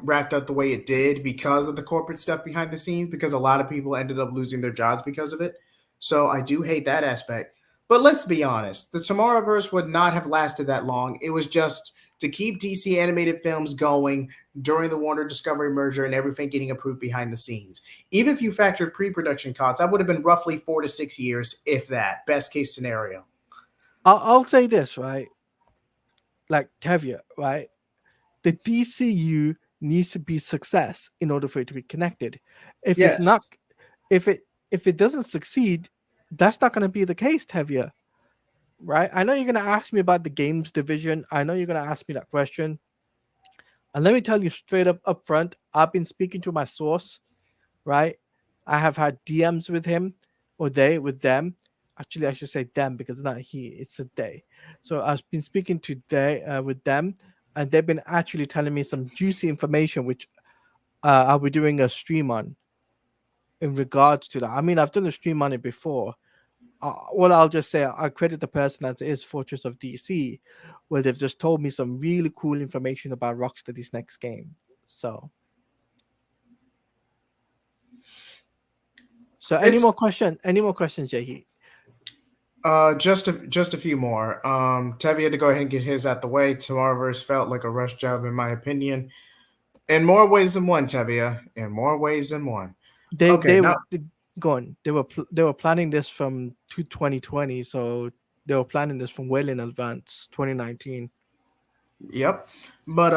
wrapped up the way it did because of the corporate stuff behind the scenes, because a lot of people ended up losing their jobs because of it. So I do hate that aspect. But let's be honest, the Tomorrowverse would not have lasted that long. It was just to keep DC animated films going during the Warner Discovery merger and everything getting approved behind the scenes. Even if you factored pre-production costs, that would have been roughly 4 to 6 years, if that. Best case scenario. I'll say this, right? Like Tevia, right? The DCU needs to be success in order for it to be connected. If if it doesn't succeed, that's not going to be the case, Tevia. Right? I know you're going to ask me about the games division. I know you're going to ask me that question. And let me tell you straight up front, I've been speaking to my source, right? I have had DMs with him, or they with them. Actually, I should say them because it's not he, it's a they. So I've been speaking to they with them, and they've been actually telling me some juicy information, which I'll be doing a stream on in regards to that. I mean, I've done a stream on it before. Well, I'll just say I credit the person as it is Fortress of DC, where they've just told me some really cool information about Rocksteady's next game. So any It's- more questions? Any more questions, Jahi? Just a few more. Tevi had to go ahead and get his out the way. Tomorrowverse felt like a rush job, in my opinion. In more ways than one, Tevia. In more ways than one. They go on. They were planning this from 2020, so they were planning this from well in advance, 2019. Yep. But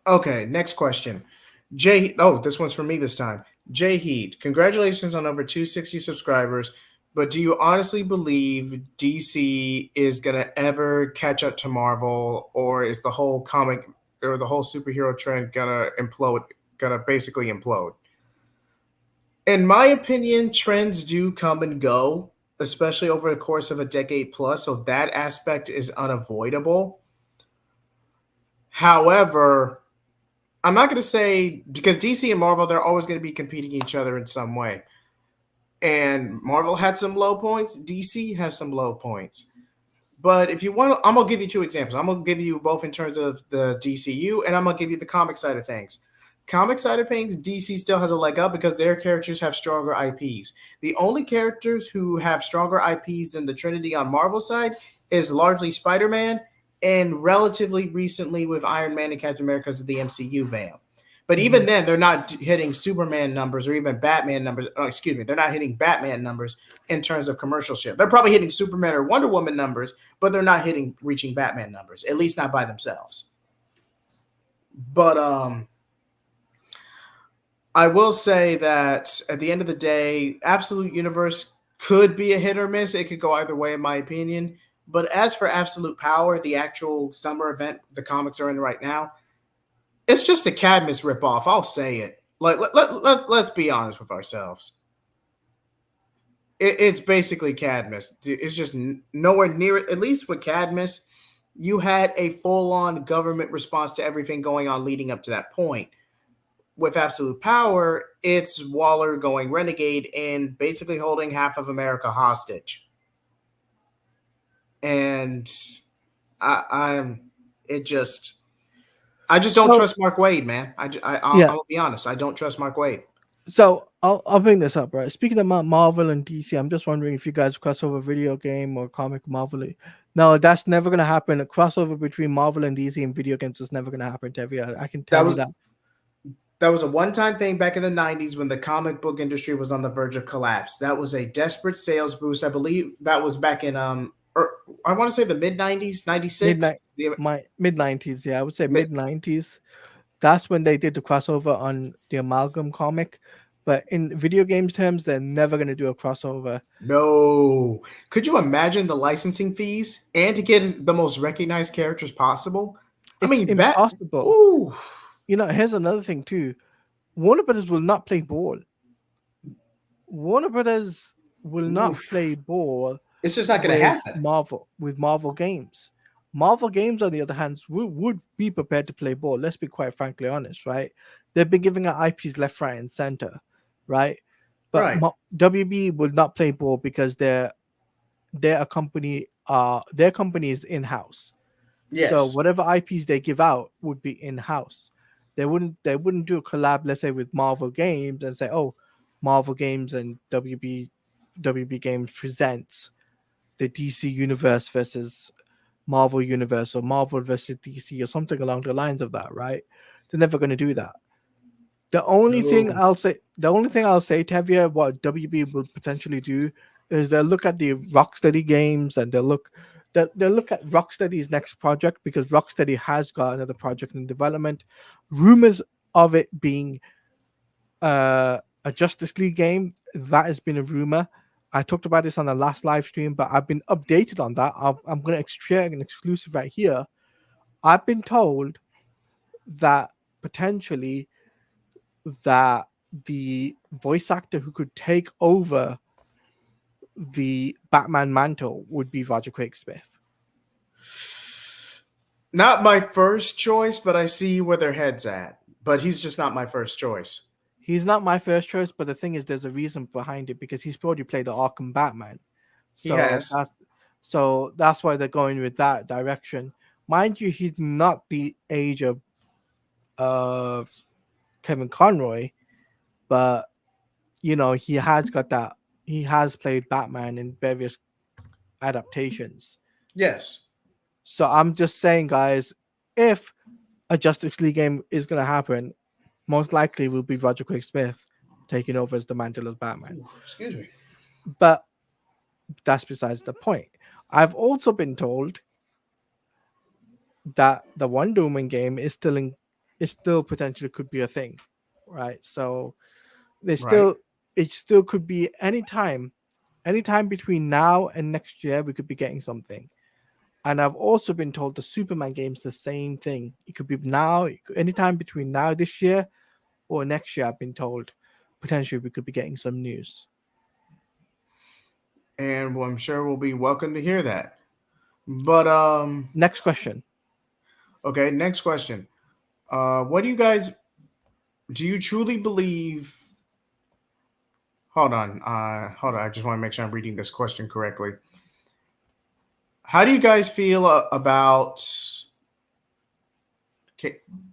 okay, next question. This one's for me this time. Jay Heat, congratulations on over 260 subscribers. But do you honestly believe DC is gonna ever catch up to Marvel, or is the whole comic or the whole superhero trend gonna basically implode? In my opinion, trends do come and go, especially over the course of a decade plus. So that aspect is unavoidable. However, I'm not going to say, because DC and Marvel, they're always going to be competing each other in some way. And Marvel had some low points. DC has some low points. But if you want, I'm going to give you two examples. I'm going to give you both in terms of the DCU, and I'm going to give you the comic side of things. Comic side of things, DC still has a leg up because their characters have stronger IPs. The only characters who have stronger IPs than the Trinity on Marvel side is largely Spider-Man, and relatively recently with Iron Man and Captain America because of the MCU ban. But even then, they're not hitting Superman numbers or even Batman numbers. Oh, excuse me, they're not hitting Batman numbers in terms of commercial share. They're probably hitting Superman or Wonder Woman numbers, but they're not reaching Batman numbers, at least not by themselves. But I will say that at the end of the day, Absolute Universe could be a hit or miss. It could go either way, in my opinion. But as for Absolute Power, the actual summer event the comics are in right now, it's just a Cadmus ripoff. I'll say it. Let's be honest with ourselves. It's basically Cadmus. It's just nowhere near it. At least with Cadmus, you had a full-on government response to everything going on leading up to that point. With Absolute Power, it's Waller going renegade and basically holding half of America hostage. And I just don't trust Mark Waid, man. I'll be honest. I don't trust Mark Waid. So I'll bring this up, right? Speaking about Marvel and DC, I'm just wondering if you guys cross over video game or comic Marvel. No, that's never going to happen. A crossover between Marvel and DC and video games is never going to happen, Tevi. I can tell you that. That was a one-time thing back in the 90s when the comic book industry was on the verge of collapse. That was a desperate sales boost. I believe that was back in I want to say the mid-90s, 96. Mid-90s, yeah. I would say mid-90s. That's when they did the crossover on the Amalgam comic. But in video games terms, they're never going to do a crossover. No. Could you imagine the licensing fees and to get the most recognized characters possible? It's impossible. Ooh. You know, here's another thing too. Warner Brothers will not play ball. Warner Brothers will not play ball. It's just not going to happen. With Marvel games. Marvel games, on the other hand, would be prepared to play ball. Let's be quite frankly honest, right? They've been giving out IPs left, right, and center, right? But WB will not play ball because they're a company. Their company is in house. Yes. So whatever IPs they give out would be in house. They wouldn't do a collab, let's say, with Marvel Games and say, oh, Marvel Games and WB Games presents the DC Universe versus Marvel Universe or Marvel versus DC or something along the lines of that, right? They're never going to do that. The only thing I'll say, Tevia, what WB will potentially do is they'll look at the Rocksteady games and they'll look at Rocksteady's next project because Rocksteady has got another project in development. Rumors of it being a Justice League game. That has been a rumor. I talked about this on the last live stream, but I've been updated on that. I'm going to share an exclusive right here. I've been told that potentially that the voice actor who could take over the Batman mantle would be Roger Craig Smith. Not my first choice, but I see where their head's at. But he's just not my first choice. He's not my first choice, but the thing is, there's a reason behind it because he's already played the Arkham Batman. So He has. that's why they're going with that direction. Mind you, he's not the age of Kevin Conroy, but you know, he has got that. He has played Batman in various adaptations. Yes. So I'm just saying, guys, if a Justice League game is going to happen, most likely will be Roger Craig Smith taking over as the mantle as Batman. Excuse me. But that's besides the point. I've also been told that the Wonder Woman game is still potentially could be a thing, right? So it still could be anytime between now and next year we could be getting something. And I've also been told the Superman game's the same thing. It could be now, anytime between now this year or next year. I've been told potentially we could be getting some news. And I'm sure we'll be welcome to hear that. But next question. Okay, next question. What do you truly believe? Hold on. I just want to make sure I'm reading this question correctly. How do you guys feel about?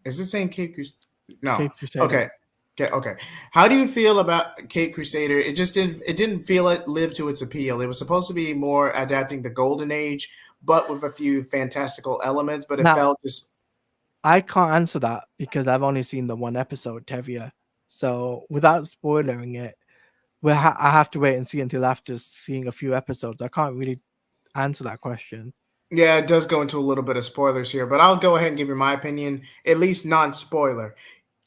Is it saying Cape Crusader? No. Cape Crusader. Okay. How do you feel about Cape Crusader? It didn't feel it live to its appeal. It was supposed to be more adapting the Golden Age, but with a few fantastical elements. But it felt just. I can't answer that because I've only seen the one episode, Tevia. So without spoiling it, I have to wait and see until after seeing a few episodes. I can't really answer that question. Yeah, it does go into a little bit of spoilers here, but I'll go ahead and give you my opinion, at least non-spoiler.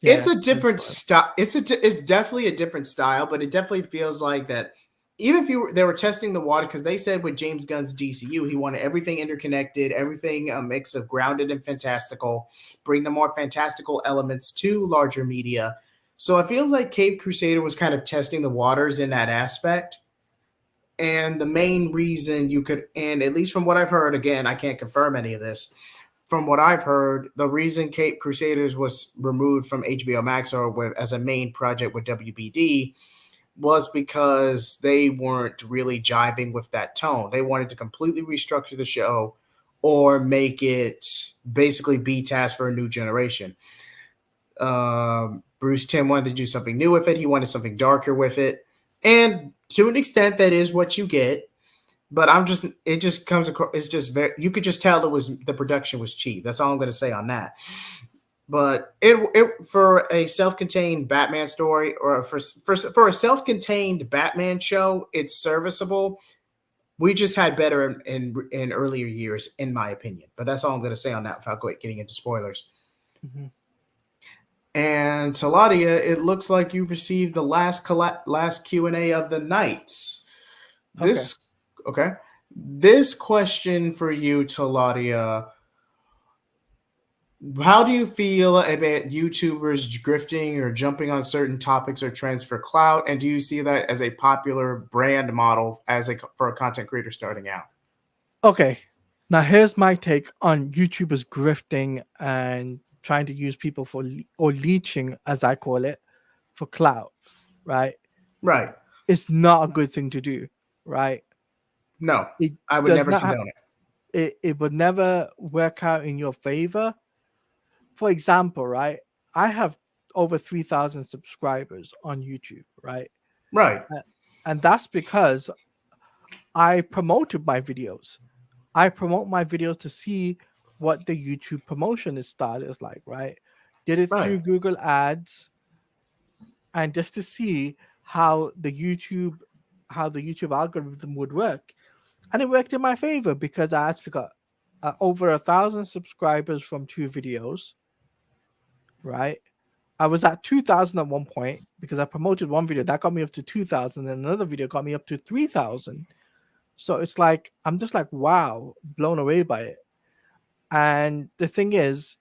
Yeah, it's a different style. It's definitely a different style, but it definitely feels like that. Even if they were testing the water, because they said with James Gunn's DCU, he wanted everything interconnected, everything a mix of grounded and fantastical, bring the more fantastical elements to larger media. So it feels like Cape Crusader was kind of testing the waters in that aspect. And the main reason and at least from what I've heard, again, I can't confirm any of this. From what I've heard, the reason Cape Crusaders was removed from HBO Max or as a main project with WBD was because they weren't really jiving with that tone. They wanted to completely restructure the show or make it basically B-Task for a new generation. Bruce Timm wanted to do something new with it. He wanted something darker with it. And to an extent, that is what you get. But it just comes across, it's just you could just tell the production was cheap. That's all I'm going to say on that. But it for a self-contained Batman story or for a self-contained Batman show, it's serviceable. We just had better in earlier years, in my opinion. But that's all I'm going to say on that without getting into spoilers. Mm-hmm. And Taladia, it looks like you've received the last Q&A of the night. This question for you, Taladia. How do you feel about YouTubers grifting or jumping on certain topics or trends for clout? And do you see that as a popular brand model for a content creator starting out? Okay. Now here's my take on YouTubers grifting and trying to use people or leeching, as I call it, for clout, right? Right. It's not a good thing to do, right? No, I would never condone it. It would never work out in your favor. For example, right? I have over 3,000 subscribers on YouTube, right? Right. And that's because I promoted my videos. I promote my videos to see what the YouTube promotion style is like, right? Did it through Google Ads and just to see how the YouTube algorithm would work. And it worked in my favor because I actually got over 1,000 subscribers from 2 videos, right? I was at 2,000 at one point because I promoted one video that got me up to 2,000, and another video got me up to 3,000. So it's like I'm just like, wow, blown away by it. And the thing is,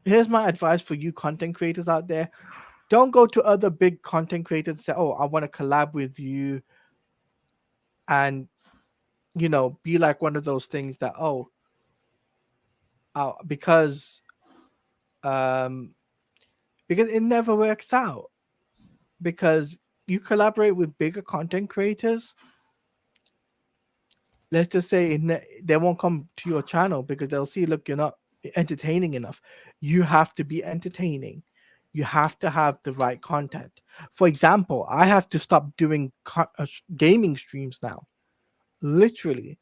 here's my advice for you content creators out there. Don't go to other big content creators and say, oh, I want to collab with you, and be like one of those things that because it never works out, because you collaborate with bigger content creators. Let's just say they won't come to your channel because they'll see, look, you're not entertaining enough. You have to be entertaining. You have to have the right content. For example, I have to stop doing gaming streams now, literally,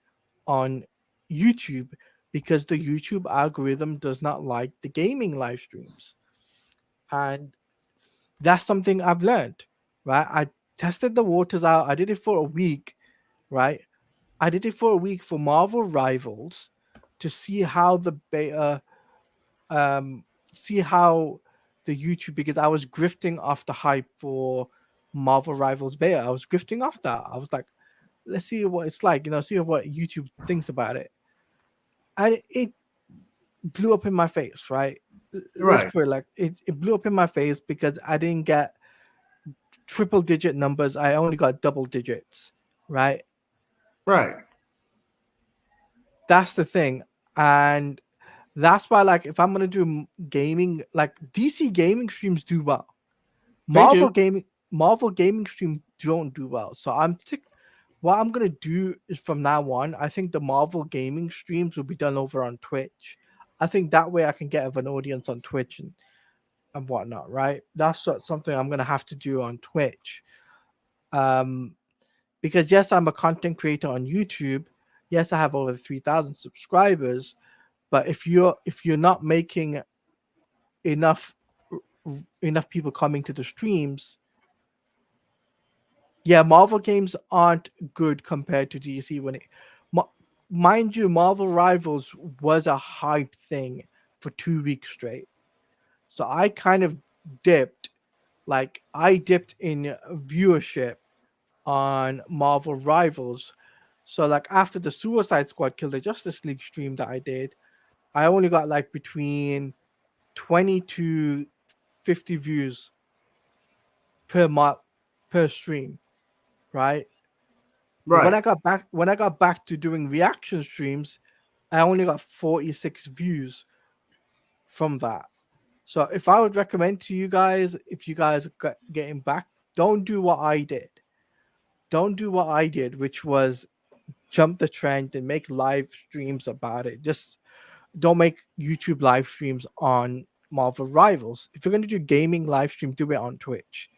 on YouTube, because the YouTube algorithm does not like the gaming live streams. And that's something I've learned, right? I tested the waters out. I did it for a week, right? I did it for a week for Marvel Rivals to see how the beta, see how the YouTube, because I was grifting off the hype for Marvel Rivals beta. I was grifting off that. I was like, let's see what it's like, see what YouTube thinks about it. And it blew up in my face, right? Right. Let's put it like it blew up in my face because I didn't get triple digit numbers. I only got double digits, right? Right. That's the thing. And that's why, like, if I'm gonna do gaming, like DC gaming streams do well. Marvel gaming streams don't do well. So what I'm gonna do is, from now on, I think the Marvel gaming streams will be done over on Twitch. I think that way I can get an audience on Twitch and whatnot, right? That's something I'm gonna have to do on Twitch. Because yes, I'm a content creator on YouTube. Yes, I have over 3,000 subscribers. But if you're not making enough people coming to the streams, yeah, Marvel games aren't good compared to DC. Mind you, Marvel Rivals was a hype thing for 2 weeks straight. So I kind of dipped in viewership on Marvel Rivals. So like after the Suicide Squad Kill the Justice League stream that I did, I only got like between 20 to 50 views per stream, right? Right. When I got back to doing reaction streams, I only got 46 views from that. So if I would recommend to you guys, if you guys are getting back, don't do what I did. Don't do what I did, which was jump the trend and make live streams about it. Just don't make YouTube live streams on Marvel Rivals. If you're going to do gaming live stream, do it on Twitch,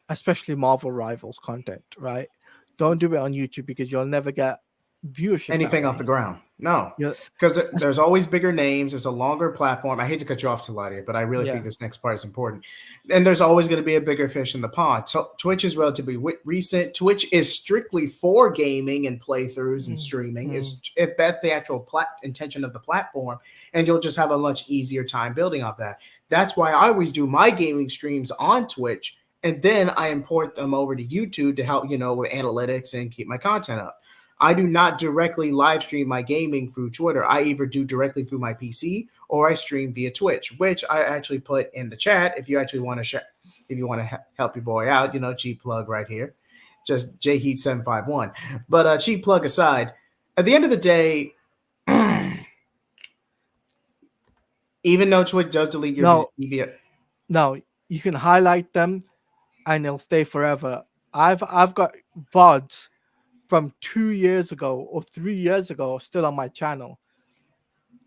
especially Marvel Rivals content, right? Don't do it on YouTube because you'll never get viewership. Anything off the ground. No, Yeah. because there's always bigger names. It's a longer platform. I hate to cut you off, Taladia, but I really think this next part is important. And there's always going to be a bigger fish in the pond. So Twitch is relatively recent. Twitch is strictly for gaming and playthroughs and streaming. If that's the actual intention of the platform, and you'll just have a much easier time building off that. That's why I always do my gaming streams on Twitch, and then I import them over to YouTube to help, with analytics and keep my content up. I do not directly live stream my gaming through Twitter. I either do directly through my PC or I stream via Twitch, which I actually put in the chat. If you actually want to if you want to help your boy out, cheap plug right here, just jheat751. But cheap plug aside, at the end of the day, even though Twitch does delete your video, no, you can highlight them and they'll stay forever. I've got VODs from 2 years ago or 3 years ago still on my channel.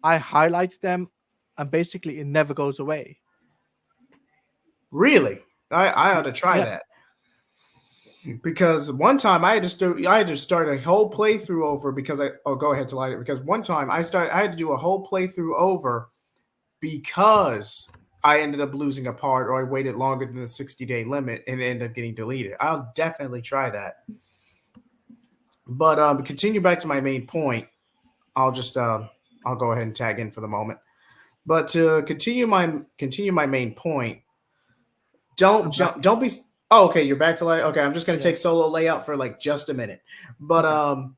I highlight them and basically it never goes away. Really? I ought to try that. Because one time I had to start a whole playthrough over because go ahead to light it. Because one time I had to do a whole playthrough over because I ended up losing a part, or I waited longer than the 60-day limit and it ended up getting deleted. I'll definitely try that. But continue back to my main point. I'll go ahead and tag in for the moment. But to continue my main point, don't I'm jump. back. Don't be. Oh, okay. You're back to light. Okay, I'm just gonna Yeah. take solo layout for like just a minute. But Okay.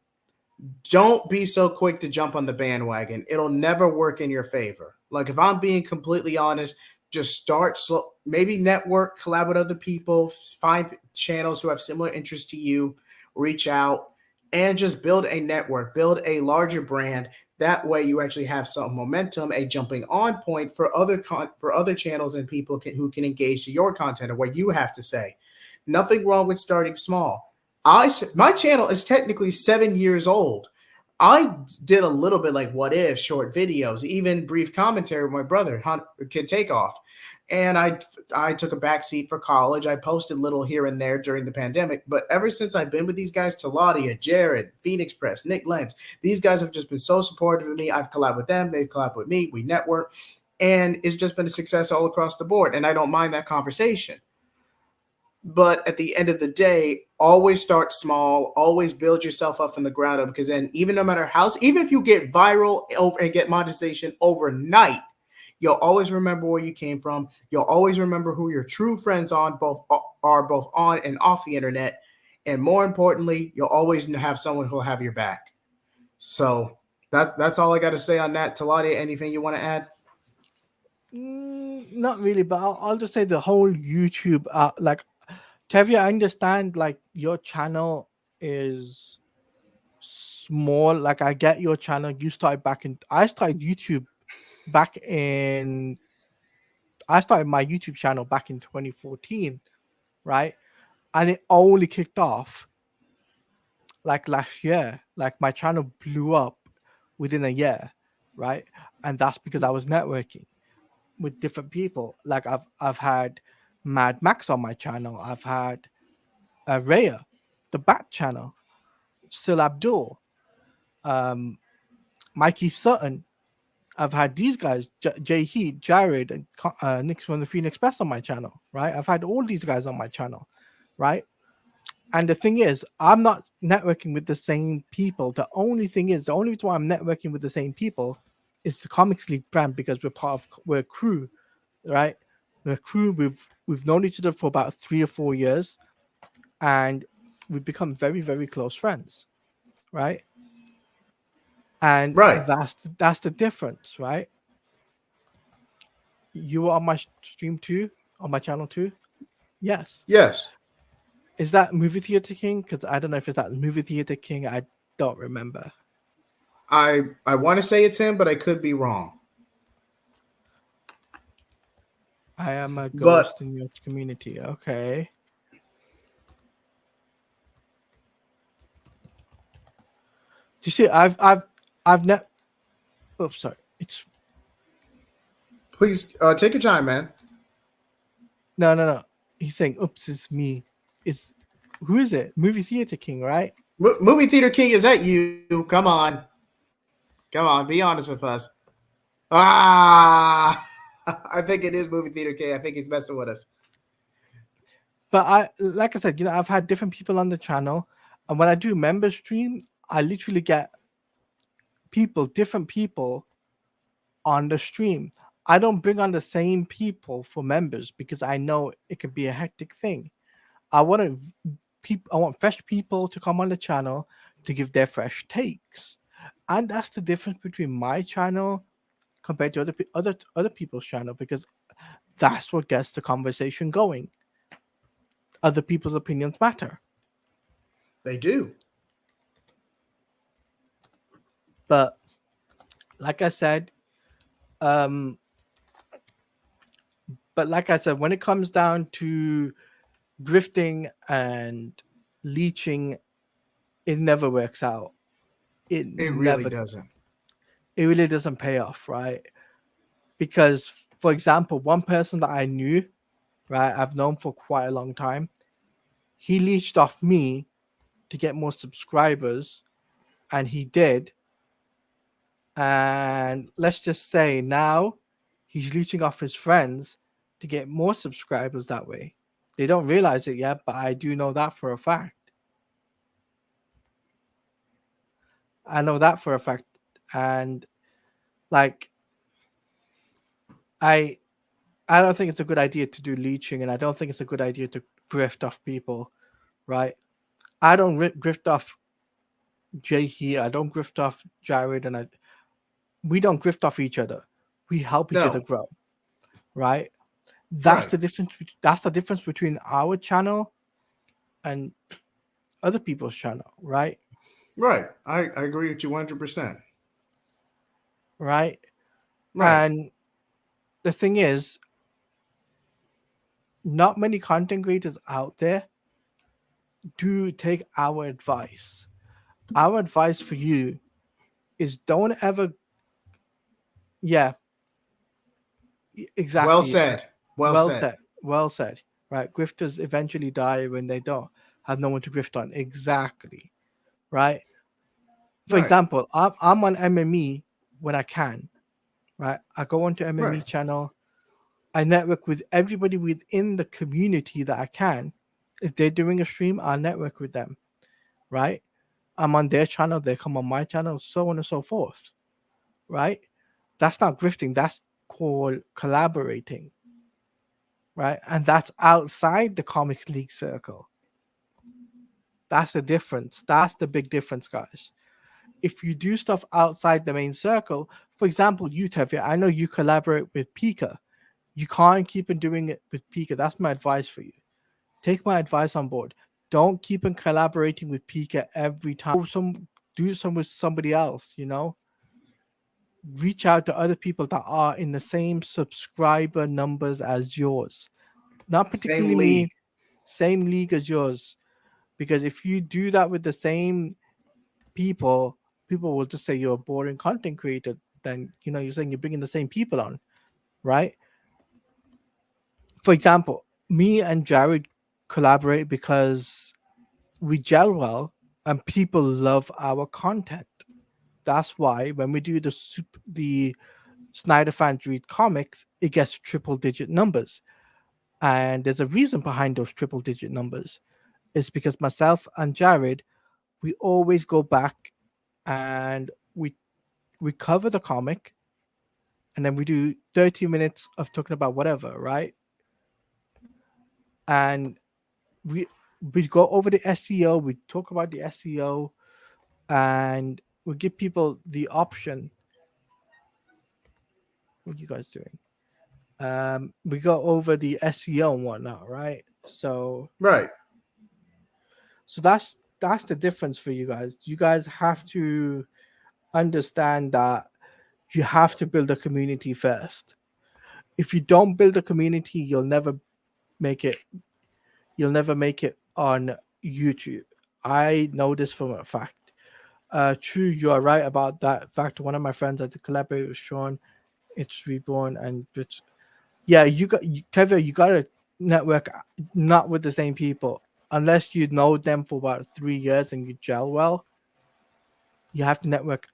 don't be so quick to jump on the bandwagon. It'll never work in your favor. Like if I'm being completely honest, just start slow. Maybe network, collab with other people, find channels who have similar interests to you, reach out, and just build a network, build a larger brand. That way, you actually have some momentum, a jumping on point for other channels and people who can engage to your content or what you have to say. Nothing wrong with starting small. My channel is technically 7 years old. I did a little bit like what if short videos, even brief commentary with my brother, Kid Takeoff, and I took a back seat for college. I posted little here and there during the pandemic, but ever since I've been with these guys, Taladia, Jared, Phoenix Press, Nick Lenz, these guys have just been so supportive of me. I've collabed with them, they've collabed with me, we network, and it's just been a success all across the board. And I don't mind that conversation. But at the end of the day, always start small, always build yourself up from the ground up, because then even no matter how, even if you get viral over and get monetization overnight, you'll always remember where you came from. You'll always remember who your true friends are both on and off the internet. And more importantly, you'll always have someone who'll have your back. So that's all I got to say on that. Taladia, anything you want to add? Not really, but I'll just say the whole YouTube, like Tevya, I understand like your channel is small. Like I get your channel. You started back in. I started YouTube back in. I started my YouTube channel back in 2014, right? And it only kicked off like last year. Like my channel blew up within a year, right? And that's because I was networking with different people. Like I've had Mad Max on my channel. I've had Raya, the Bat channel, Sil Abdul, um, Mikey Sutton. I've had these guys, Jay Heat, Jared, and Nick from the Phoenix Press on my channel, right? I've had all these guys on my channel, right? And the thing is, I'm not networking with the same people. The only reason why I'm networking with the same people is the Comics League brand, because we're a crew, right? We're a crew. We've known each other for about 3 or 4 years, and we've become very, very close friends, right? And Right. that's the difference, right? You were on my stream too, on my channel too. Yes. Yes. Is that Movie Theater King? Because I don't know if it's that Movie Theater King. I don't remember. I want to say it's him, but I could be wrong. I am a But ghost in your community. Okay. You see, I've never. Oops, sorry. It's please take your time, man. no. He's saying, "Oops, it's me." It's who is it? Movie Theater King, right? Movie Theater King, is that you? Come on. Come on, be honest with us. Ah, I think it is Movie Theater King. I think he's messing with us. But like I said, I've had different people on the channel, and when I do member stream, I literally get different people on the stream. I don't bring on the same people for members because I know it could be a hectic thing. I want fresh people to come on the channel to give their fresh takes, and that's the difference between my channel compared to other people's channel, because that's what gets the conversation going. Other people's opinions matter. They do. But like I said, when it comes down to drifting and leeching, it never works out. It really never doesn't. It really doesn't pay off, right? Because, for example, one person that I knew, right, I've known for quite a long time, he leached off me to get more subscribers, and he did. And let's just say now he's leeching off his friends to get more subscribers that way. They don't realize it yet, but I do know that for a fact. I know that for a fact. And like, I I don't think it's a good idea to do leeching, and I don't think it's a good idea to grift off people, right? I don't grift off Jay here. I don't grift off Jared, and we don't grift off each other. We help each other No. grow, right? That's Right. the difference. That's the difference between our channel and other people's channel, right? Right. I agree with you 100%. Right. Right. And the thing is, not many content creators out there do take our advice. Our advice for you is don't ever, yeah, Well exactly. said. Well Well said. said. Well said. Right. Grifters eventually die when they don't have no one to grift on. Exactly. Right. For Right. example, I'm on MME when I can. Right. I go onto MME Right. channel. I network with everybody within the community that I can. If they're doing a stream, I'll network with them. Right. I'm on their channel. They come on my channel, so on and so forth. Right. That's not grifting. That's called collaborating. Right. And that's outside the Comics League circle. That's the difference. That's the big difference, guys. If you do stuff outside the main circle, for example, you, Tevye, I know you collaborate with Pika. You can't keep on doing it with Pika. That's my advice for you. Take my advice on board. Don't keep on collaborating with Pika every time. Do some with somebody else, Reach out to other people that are in the same subscriber numbers as yours. Not particularly Same me, league. same league as yours. Because if you do that with the same people will just say you're a boring content creator. Then you're saying you're bringing the same people on, right? For example, me and Jared collaborate because we gel well and people love our content. That's why when we do the Snyder fans read comics, it gets triple digit numbers. And there's a reason behind those triple digit numbers. It's because myself and Jared, we always go back and we cover the comic, and then we do 30 minutes of talking about whatever, right? And we go over the SEO, we talk about the SEO, and we give people the option. What are you guys doing? We go over the SEO and whatnot, right? So Right. that's the difference for you guys. You guys have to understand that you have to build a community first. If you don't build a community, you'll never make it. You'll never make it on YouTube. I know this from a fact. True, you are right about that fact. One of my friends had to collaborate with Sean. It's Reborn, and it's Tevye, you gotta network not with the same people unless you know them for about 3 years and you gel well. You have to network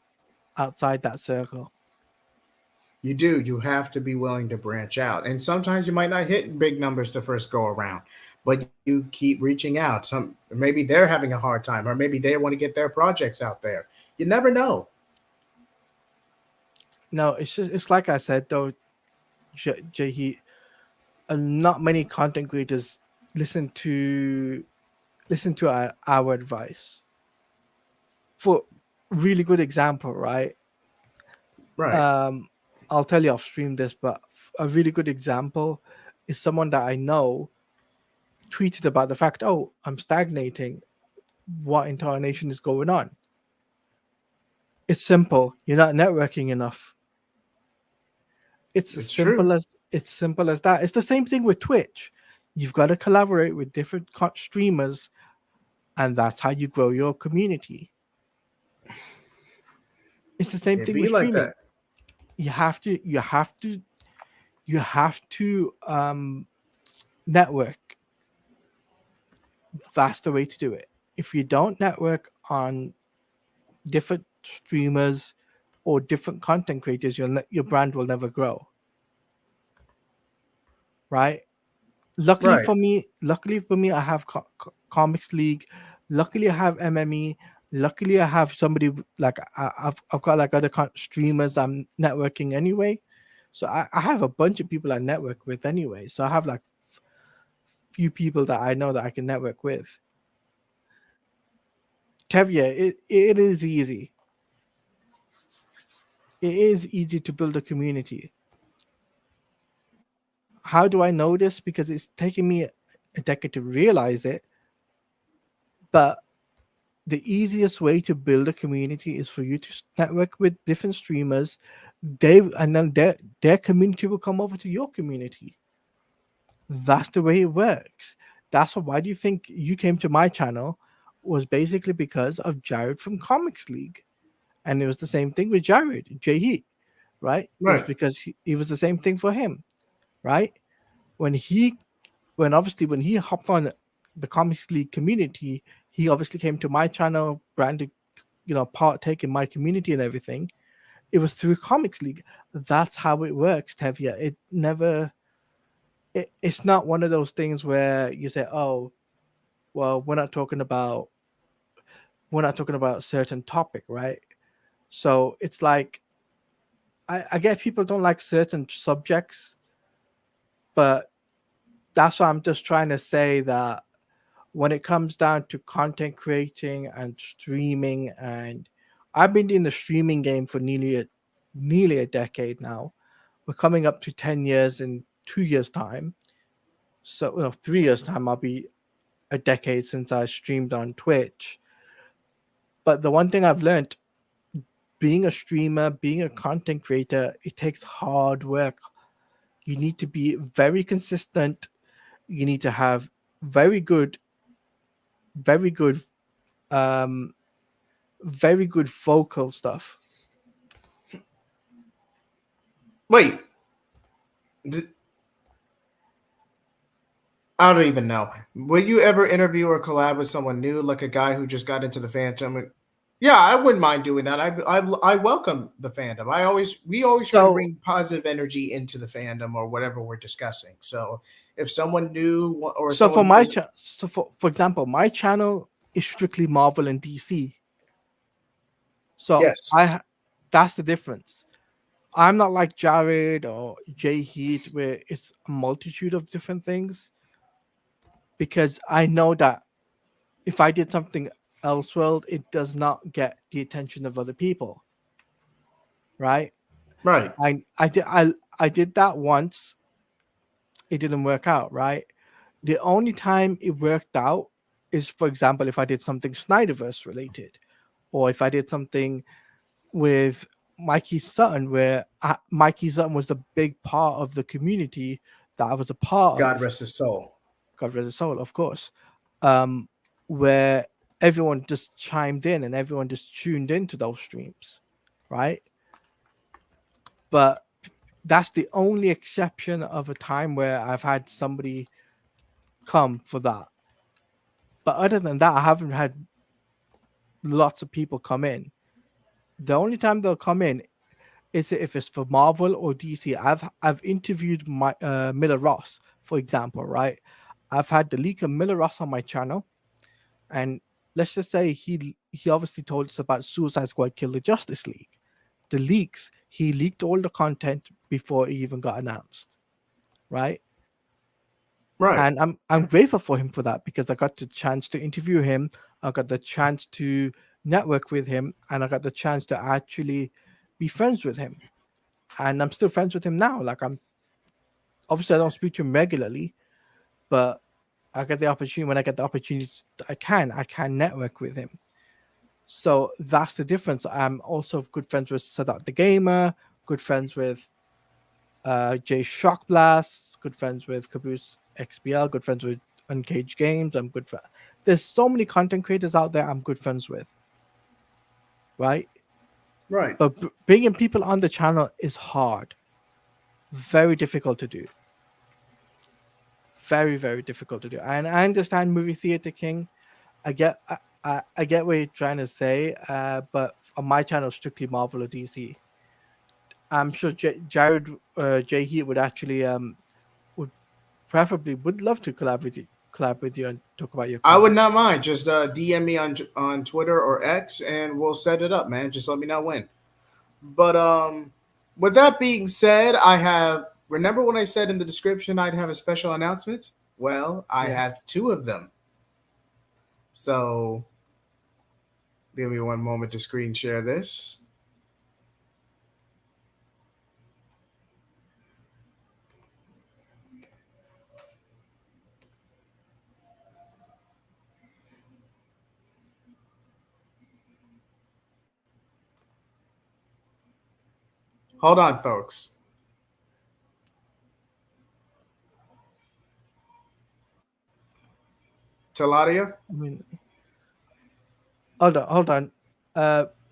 outside that circle. You do. You have to be willing to branch out. And sometimes you might not hit big numbers the first go around, but you keep reaching out. Maybe they're having a hard time, or maybe they want to get their projects out there. You never know. No, it's like I said though, Jay. Not many content creators listen to our advice. For really good example, right? Right. I'll tell you off stream this, but a really good example is someone that I know tweeted about the fact, oh, I'm stagnating. What incarnation is going on? It's simple. You're not networking enough. It's true. simple as that. It's the same thing with Twitch. You've got to collaborate with different streamers, and that's how you grow your community. It's the same It thing be with like streaming. that. You have to network. That's the way to do it. If you don't network on different streamers or different content creators, your brand will never grow. Right? Luckily Right. for me, I have Comics League. Luckily, I have MME. Luckily, I have somebody like I've got like other streamers I'm networking anyway. So I have a bunch of people I network with anyway. So I have like few people that I know that I can network with. Tevye, it is easy. It is easy to build a community. How do I know this? Because it's taken me a decade to realize it. But the easiest way to build a community is for you to network with different streamers. And then their community will come over to your community. That's the way it works. That's why do you think you came to my channel? Was basically because of Jared from Comics League. And it was the same thing with Jared, Jay Heat, right? It was Right. because it was the same thing for him, right? When he hopped on the Comics League community, he obviously came to my channel, branded, partake in my community and everything. It was through Comics League. That's how it works, Tevya. It never. It's not one of those things where you say, "Oh, well, we're not talking about a certain topic, right?" So it's like I get people don't like certain subjects, but that's why I'm just trying to say that when it comes down to content creating and streaming, and I've been in the streaming game for nearly a decade now. We're coming up to 10 years in 2 years' time. So 3 years' time, I'll be a decade since I streamed on Twitch. But the one thing I've learned, being a streamer, being a content creator, it takes hard work. You need to be very consistent. You need to have very good vocal stuff. Wait. I don't even know. Will you ever interview or collab with someone new, like a guy who just got into the fandom? Yeah, I wouldn't mind doing that. I welcome the fandom. We always try to bring positive energy into the fandom or whatever we're discussing. So if someone new or so for someone my for example, my channel is strictly Marvel and DC. So yes, that's the difference. I'm not like Jared or Jay Heat, where it's a multitude of different things. Because I know that if I did something elseworld, it does not get the attention of other people. Right? right. I did that once. It didn't work out, right? The only time it worked out is, for example, if I did something Snyderverse related, or if I did something with Mikey Sutton, where Mikey Sutton was the big part of the community that I was a part God of. rest his soul. God rest his soul, of course. Where everyone just chimed in and everyone just tuned into those streams, right? But that's the only exception of a time where I've had somebody come for that. But other than that, I haven't had lots of people come in. The only time they'll come in is if it's for Marvel or DC. I've interviewed Miller Ross, for example, right? I've had the leaker Miller Ross on my channel, and let's just say he obviously told us about Suicide Squad Kill the Justice League. The leaks, he leaked all the content before it even got announced, right? Right. And I'm grateful for him for that, because I got the chance to interview him, I got the chance to network with him, and I got the chance to actually be friends with him. And I'm still friends with him now. Like, obviously I don't speak to him regularly, but I get the opportunity. When I get the opportunity, I can network with him. So that's the difference. I'm also good friends with Sadat the Gamer, good friends with Jay Shockblast, good friends with Caboose XBL, good friends with Uncaged Games. There's so many content creators out there I'm good friends with, right? Right. But bringing people on the channel is hard, very difficult to do. Very, very difficult to do. And I understand Movie Theater King. I get what you're trying to say, but on my channel, strictly Marvel or DC. I'm sure Jared Jay Heat would actually would love to collab with you and talk about your. I would not mind. Just DM me on Twitter or X, and we'll set it up, man. Just let me know when. But with that being said, I have. Remember when I said in the description I'd have a special announcement? Well, I Yeah. have two of them. So, give me one moment to screen share this. Hold on, folks. Taladia? I mean, hold on.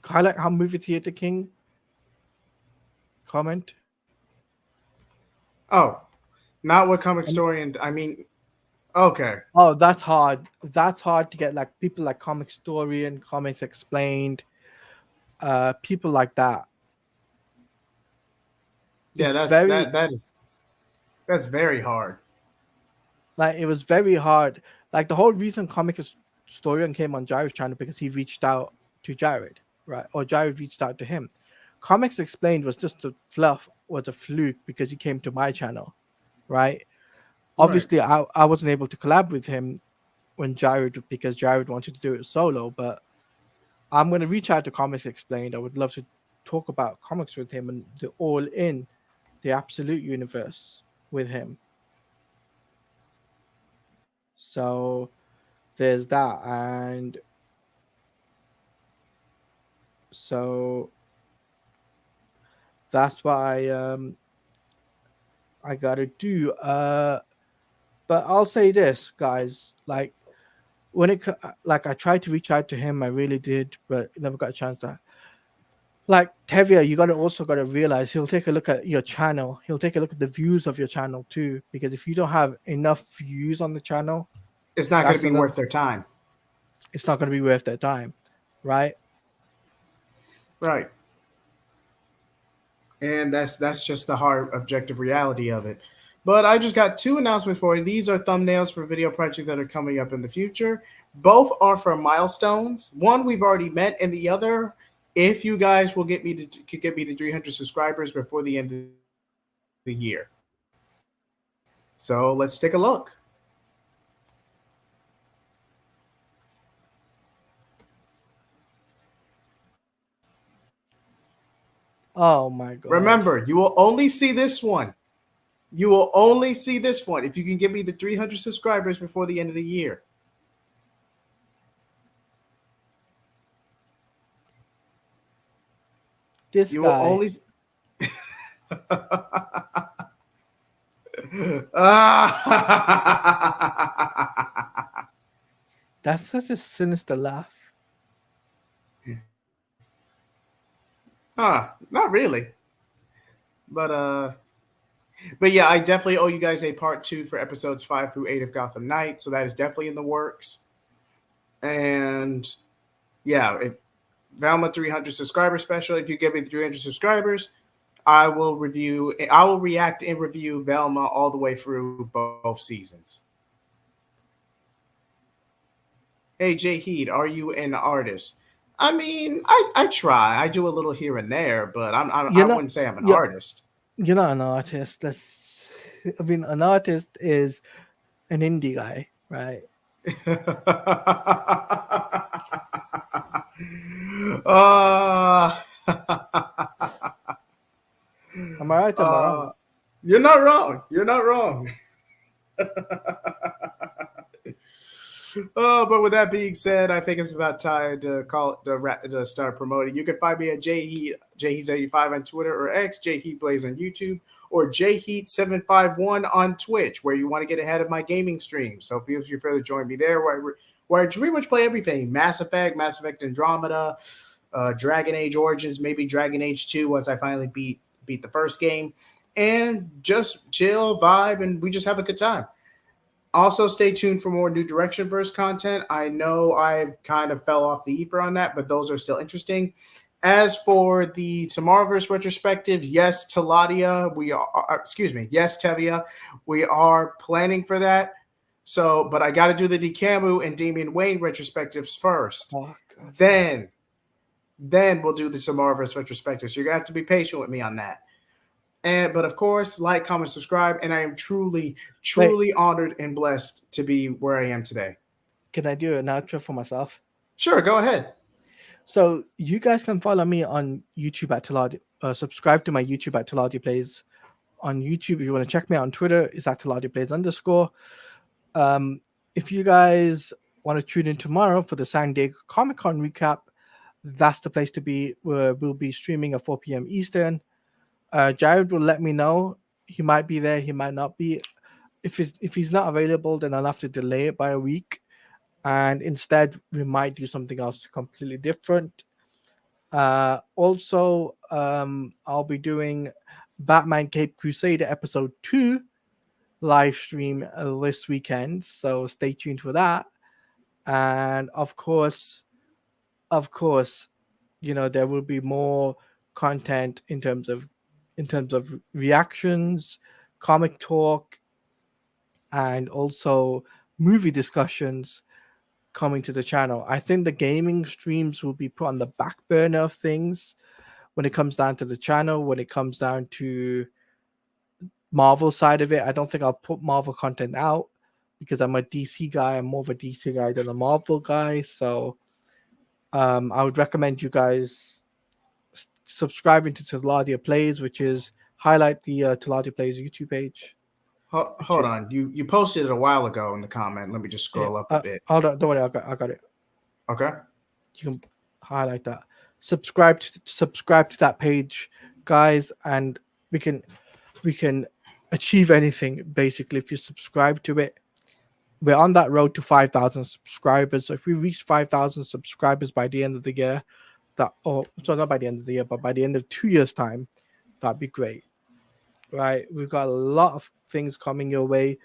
Highlight how movie theater king comment. Oh, not what comic I mean- story and I mean, okay. Oh, that's hard. That's hard to get. Like people like Comic Story and Comics Explained. People like that. Yeah, It's that's very that's very hard. like it was very hard. Like the whole reason Story came on Jared's channel because he reached out to Jared, right? Or Jared reached out to him. Comics Explained was just a fluff, was a fluke because he came to my channel, right? Obviously, I wasn't able to collab with him when because Jared wanted to do it solo, but I'm going to reach out to Comics Explained. I would love to talk about comics with him and the all in, the absolute universe with him. So there's that. And so that's what I got to do. But I'll say this, guys, like I tried to reach out to him, I really did, but never got a chance to. Like Tevia, you also got to realize he'll take a look at your channel. He'll take a look at the views of your channel too, because if you don't have enough views on the channel, It's not going to that's be worth their time. It's not going to be worth their time, right? Right. And that's just the hard objective reality of it. But I just got two announcements for you. These are thumbnails for video projects that are coming up in the future. Both are for milestones. One we've already met, and the other, if you guys will could get me to 300 subscribers before the end of the year. So let's take a look. Oh my god! Remember, you will only see this one. You will only see this one if you can get me the 300 subscribers before the end of the year. This You guy. will only. That's such a sinister laugh. Not really. But yeah, I definitely owe you guys a part 2 for episodes 5 through 8 of Gotham Knights, so that is definitely in the works. And yeah, if Velma 300 subscriber special, if you give me the 300 subscribers, I will react and review Velma all the way through both seasons. Hey, Jay Heed, are you an artist? I mean, I try. I do a little here and there, but I wouldn't say I'm an artist. You're not an artist. I mean, an artist is an indie guy, right? Am I right? Am I wrong? You're not wrong. You're not wrong. But with that being said, I think it's about time to to start promoting. You can find me at jheat85 on Twitter or X, jheatblaze on YouTube, or jheat751 on Twitch, where you want to get ahead of my gaming streams. So feel free to join me there, where I pretty much play everything: Mass Effect Andromeda, Dragon Age Origins, maybe Dragon Age 2 once I finally beat the first game, and just chill, vibe, and we just have a good time. Also, stay tuned for more New Direction verse content. I know I've kind of fell off the ether on that, but those are still interesting. As for the Tomorrowverse retrospective, yes, Tevia, we are planning for that. So, but I got to do the DeCamu and Damian Wayne retrospectives first. Oh, God. Then we'll do the Tomorrowverse retrospective. So you're gonna have to be patient with me on that. But of course, like, comment, subscribe, and I am truly, truly honored and blessed to be where I am today. Can I do an outro for myself? Sure, go ahead. So you guys can follow me on YouTube at Taladi. Subscribe to my YouTube at Taladi Plays. On YouTube, if you want to check me out on Twitter, it's at Taladi Plays _. If you guys want to tune in tomorrow for the San Diego Comic-Con recap, that's the place to be. Where we'll be streaming at 4 p.m. Eastern. Jared will let me know. He might be there, he might not be. If he's not available, then I'll have to delay it by a week. And instead, we might do something else completely different. Also, I'll be doing Batman Cape Crusader episode 2 live stream this weekend, so stay tuned for that. And of course, you know, there will be more content in terms of reactions, comic talk, and also movie discussions coming to the channel. I think the gaming streams will be put on the back burner of things when it comes down to the channel. When it comes down to Marvel side of it, I don't think I'll put Marvel content out because I'm a DC guy. I'm more of a DC guy than a Marvel guy. So I would recommend you guys subscribing to Taladia Plays, which is highlight the Taladia Plays YouTube page. Hold on. You posted it a while ago in the comment. Let me just scroll up a bit. Hold on, don't worry, I got it. Okay. You can highlight that. Subscribe to that page, guys, and we can achieve anything basically if you subscribe to it. We're on that road to 5,000 subscribers. So if we reach 5,000 subscribers by the end of the year, not by the end of the year, but by the end of 2 years' time, that'd be great. Right? We've got a lot of things coming your way.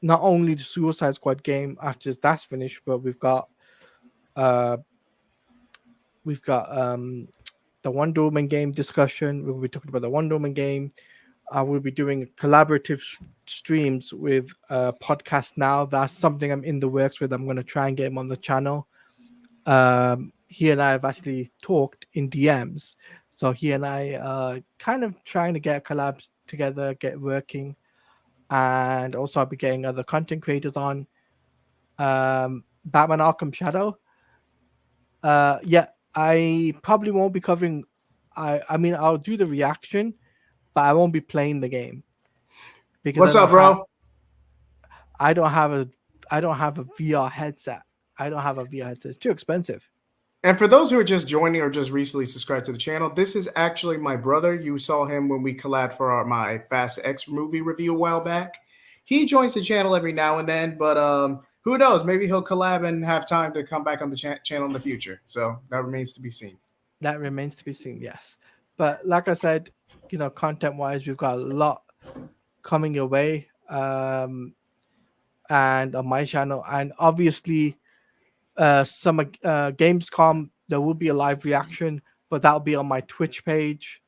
Not only the Suicide Squad game after that's finished, but we've got the Wonder Woman game discussion. We'll be talking about the Wonder Woman game. We'll be doing collaborative streams with Podcast Now. That's something I'm in the works with. I'm going to try and get him on the channel. He and I have actually talked in DMs. So he and I are kind of trying to get collabs together, get working. And also I'll be getting other content creators on. Batman Arkham Shadow. Yeah, I probably won't be covering. I mean, I'll do the reaction, but I won't be playing the game. Because what's up, bro? I don't have a VR headset. It's too expensive. And for those who are just joining or just recently subscribed to the channel, this is actually my brother. You saw him when we collabed for my Fast X movie review a while back. He joins the channel every now and then, but who knows? Maybe he'll collab and have time to come back on the channel in the future. So that remains to be seen. That remains to be seen, yes. But like I said, you know, content-wise, we've got a lot coming your way, and on my channel, and obviously, some Gamescom, there will be a live reaction, but that'll be on my Twitch page.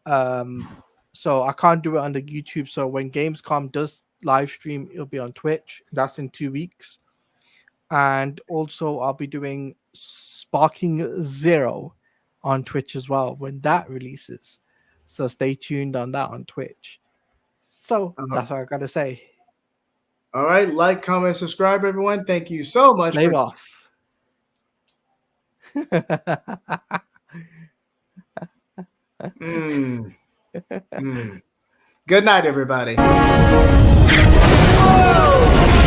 So I can't do it on the YouTube. So when Gamescom does live stream, it'll be on Twitch. That's in 2 weeks. And also I'll be doing Sparking Zero on Twitch as well when that releases. So stay tuned on that on Twitch. So that's what I gotta say. All right, like, comment, subscribe, everyone. Thank you so much. Play off. Good night, everybody. Whoa!